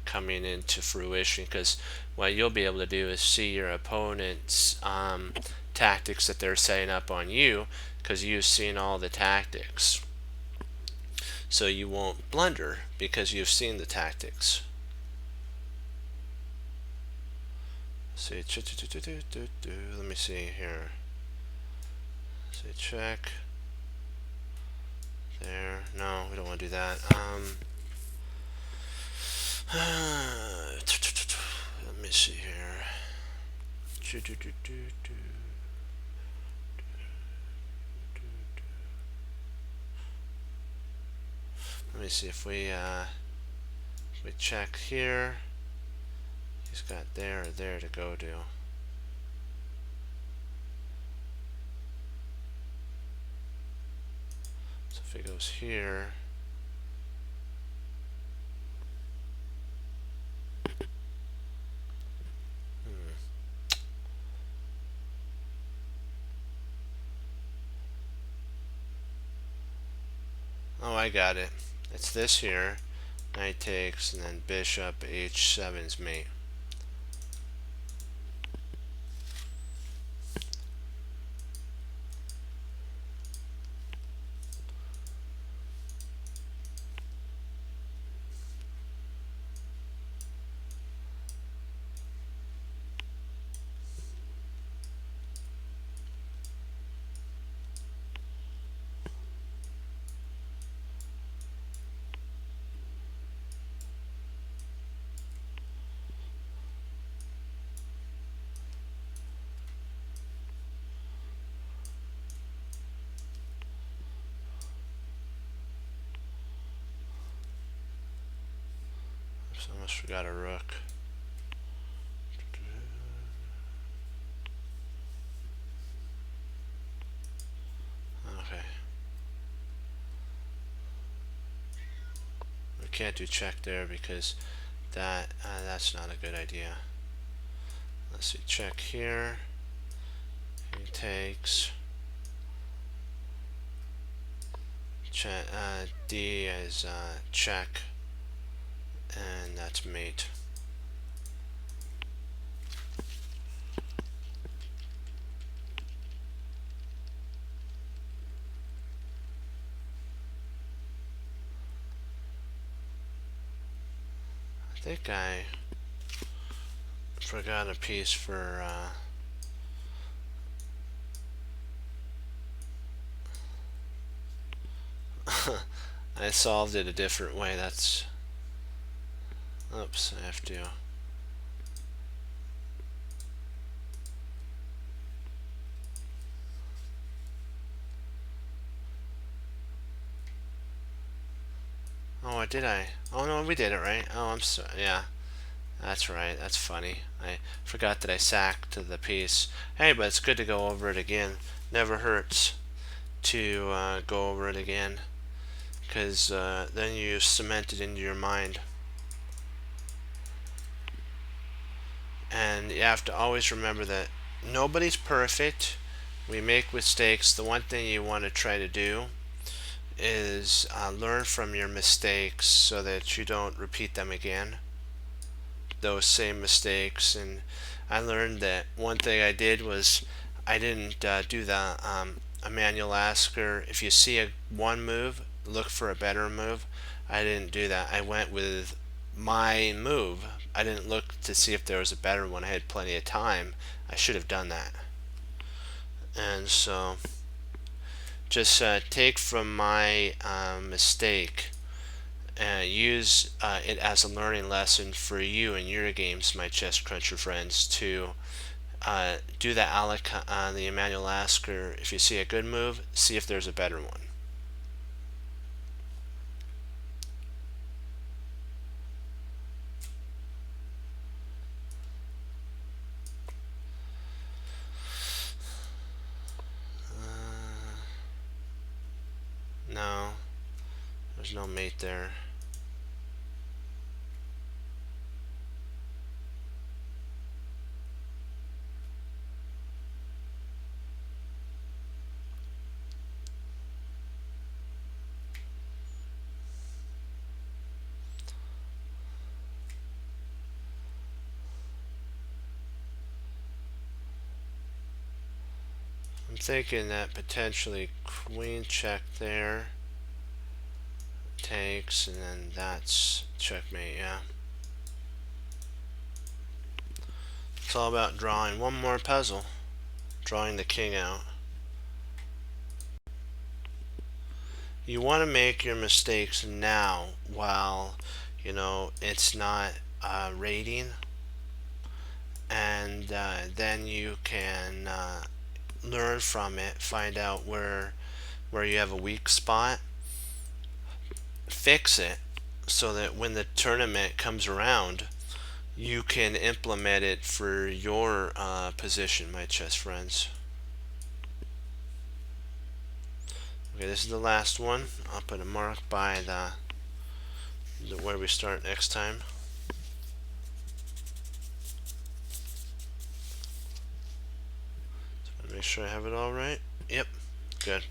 coming into fruition, because what you'll be able to do is see your opponent's tactics that they're setting up on you, because you've seen all the tactics. So you won't blunder because you've seen the tactics. See, let me see here. Say check. There. No, we don't want to do that. Let me see here. Let me see if we check here. He's got there or there to go to. So if he goes here, oh, I got it. It's this here. Knight takes, and then bishop h7's mate. I almost forgot a rook. Okay. We can't do check there because that's not a good idea. Let's see, check here. He takes. D is check, and that's mate. I think I forgot a piece for I solved it a different way. That's, oops, I have to. Oh, did I? Oh no, we did it right. Oh, I'm so, yeah. That's right. That's funny. I forgot that I sacked the piece. Hey, but it's good to go over it again. Never hurts to go over it again, because then you cement it into your mind. And you have to always remember that nobody's perfect. We make mistakes. The one thing you want to try to do is learn from your mistakes so that you don't repeat them again, those same mistakes. And I learned that one thing I did was I didn't do the Emmanuel Lasker, if you see one move, look for a better move. I didn't do that. I went with my move. I didn't look to see if there was a better one. I had plenty of time. I should have done that. And so just take from my mistake and use it as a learning lesson for you and your games, my chess cruncher friends, to do the Alec the Emmanuel Lasker. If you see a good move, see if there's a better one. No, there's no mate there. I'm thinking that potentially queen check there takes, and then that's checkmate. Yeah, it's all about drawing one more puzzle, drawing the king out. You want to make your mistakes now while it's not rating, and then you can learn from it, find out where you have a weak spot, fix it, so that when the tournament comes around, you can implement it for your position, my chess friends. Okay, this is the last one. I'll put a mark by the where we start next time. So make sure I have it all right. Yep, good.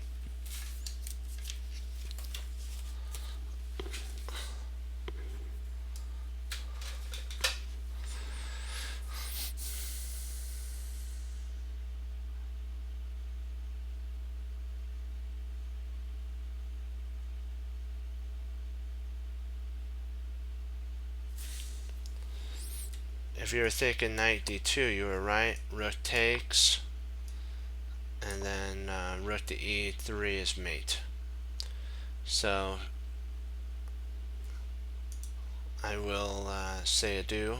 If you were thinking knight d2, you were right. Rook takes, and then rook to e3 is mate. So I will say adieu.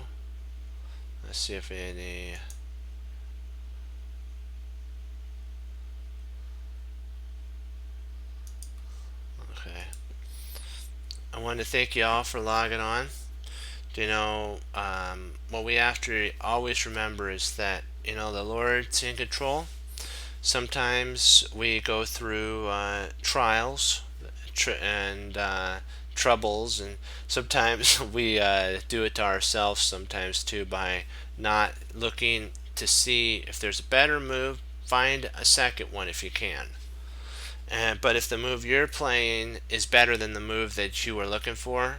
Let's see if any. Okay. I want to thank you all for logging on. What we have to always remember is that the Lord's in control. Sometimes we go through trials and troubles, and sometimes we do it to ourselves sometimes too, by not looking to see if there's a better move. Find a second one if you can, But if the move you're playing is better than the move that you were looking for,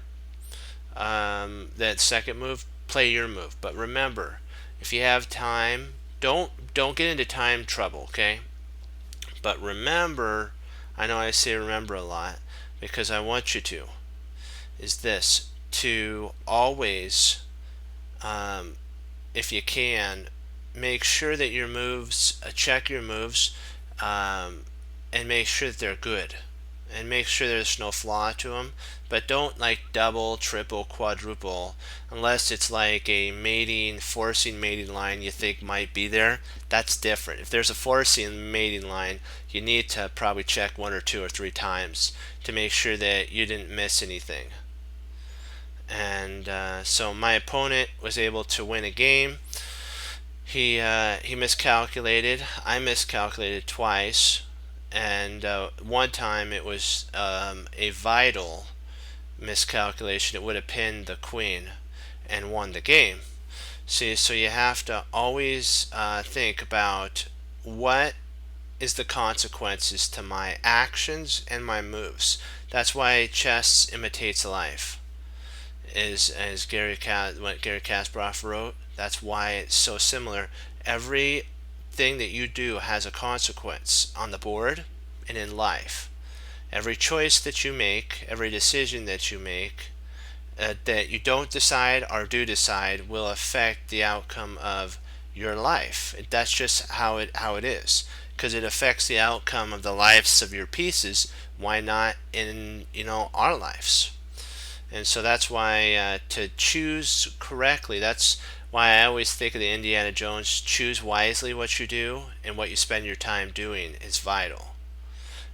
that second move, play your move. But remember, if you have time, don't get into time trouble, okay? But remember, I know I say remember a lot because I want you to, is this, to always, if you can, make sure that your moves, check your moves, and make sure that they're good. And make sure there's no flaw to them. But don't like double, triple, quadruple, unless it's like a forcing mating line you think might be there. That's different. If there's a forcing mating line, you need to probably check 1 or 2 or 3 times to make sure that you didn't miss anything. And so my opponent was able to win a game. He miscalculated. I miscalculated twice, and one time it was a vital miscalculation. It would have pinned the queen and won the game. See, so you have to always think about what is the consequences to my actions and my moves. That's why chess imitates life. Is as what Gary Kasparov wrote. That's why it's so similar. Every thing that you do has a consequence on the board and in life. Every choice that you make, every decision that you make, that you don't decide or do decide, will affect the outcome of your life. That's just how it is, because it affects the outcome of the lives of your pieces. Why not in our lives? And so that's why to choose correctly, that's why I always think of the Indiana Jones, choose wisely what you do and what you spend your time doing is vital.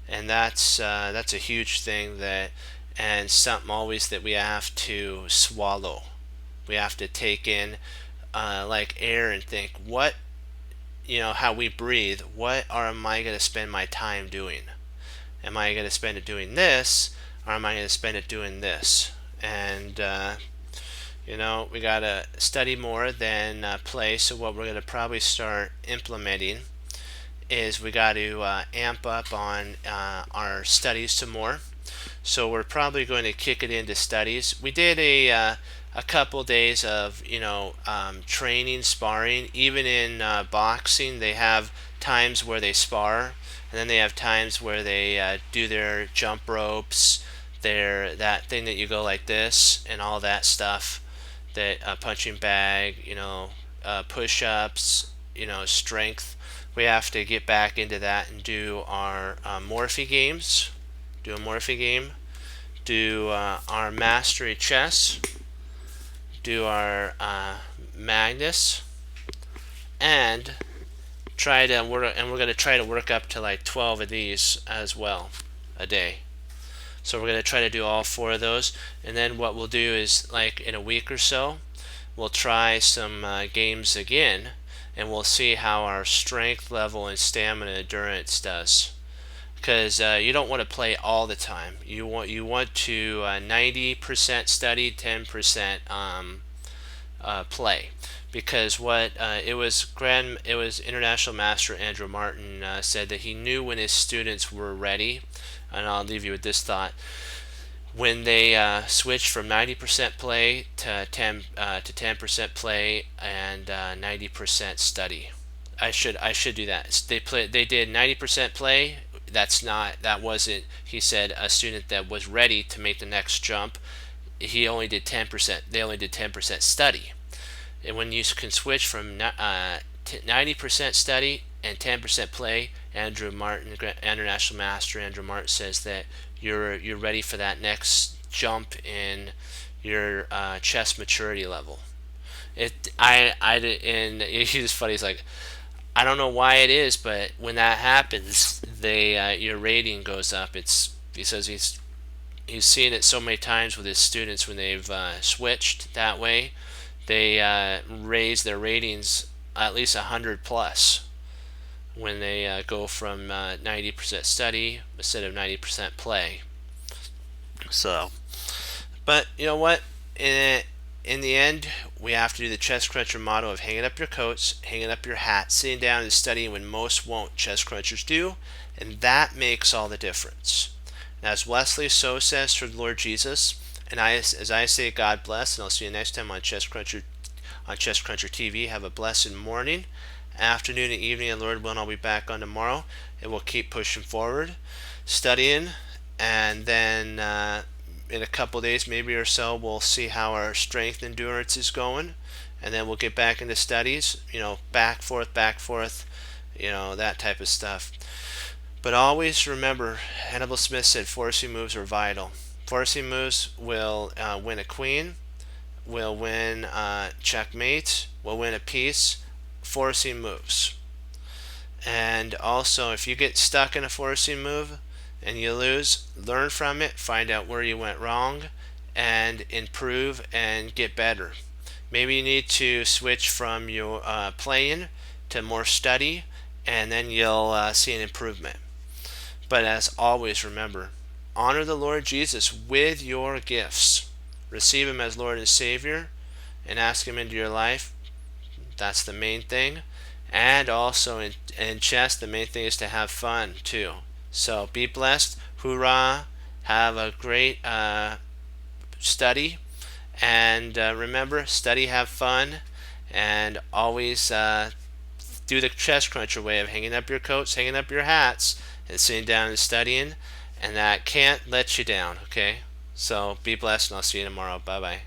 And that's a huge thing, and something always that we have to swallow. We have to take in like air and think, what, how we breathe, am I going to spend my time doing? Am I going to spend it doing this, or am I going to spend it doing this? And we got to study more than play. So what we're going to probably start implementing is we got to amp up on our studies some more. So we're probably going to kick it into studies. We did a couple days of training, sparring. Even in boxing, they have times where they spar, and then they have times where they do their jump ropes, that thing that you go like this, and all that stuff. That punching bag, push-ups, strength. We have to get back into that and do our Morphe games. Do a Morphe game. Do our Mastery Chess. Do our Magnus. And we're going to try to work up to like 12 of these as well a day. So we're going to try to do all 4 of those, and then what we'll do is, like in a week or so, we'll try some games again, and we'll see how our strength level and stamina endurance does. Because you don't want to play all the time. You want to 90% study, 10% play. Because what it was International Master Andrew Martin said that he knew when his students were ready. And I'll leave you with this thought: when they switched from 90% play to 10% play and 90% study. I should do that. They did 90% play. That wasn't, he said, a student that was ready to make the next jump. He only did 10%. They only did 10% study. And when you can switch from 90% study and 10% play, Andrew Martin, International Master Andrew Martin, says that you're ready for that next jump in your chess maturity level. And he's funny. He's like, I don't know why it is, but when that happens, your rating goes up. He says he's seen it so many times with his students when they've switched that way. They raise their ratings at least 100 plus when they go from 90% study instead of 90% play. So, but you know what? In the end, we have to do the Chess Cruncher motto of hanging up your coats, hanging up your hat, sitting down and studying when most won't. Chess Crunchers do, And that makes all the difference. And as Wesley So says for the Lord Jesus, and as I say, God bless, and I'll see you next time on Chess Cruncher TV. Have a blessed morning, afternoon, and evening, and Lord willing, I'll be back on tomorrow, and we'll keep pushing forward, studying, and then in a couple days, maybe or so, we'll see how our strength endurance is going, and then we'll get back into studies, back, forth, that type of stuff. But always remember, Hannibal Smith said forcing moves are vital. Forcing moves will win a queen, will win checkmate, will win a piece. Forcing moves. And also, if you get stuck in a forcing move and you lose, learn from it, find out where you went wrong, and improve and get better. Maybe you need to switch from your playing to more study, and then you'll see an improvement. But as always, remember, honor the Lord Jesus with your gifts. Receive Him as Lord and Savior, and ask Him into your life. That's the main thing. And also in chess, the main thing is to have fun too. So be blessed. Hoorah. Have a great study. And remember, study, have fun, and always do the Chess Cruncher way of hanging up your coats, hanging up your hats, and sitting down and studying. And that can't let you down, okay? So be blessed, and I'll see you tomorrow. Bye-bye.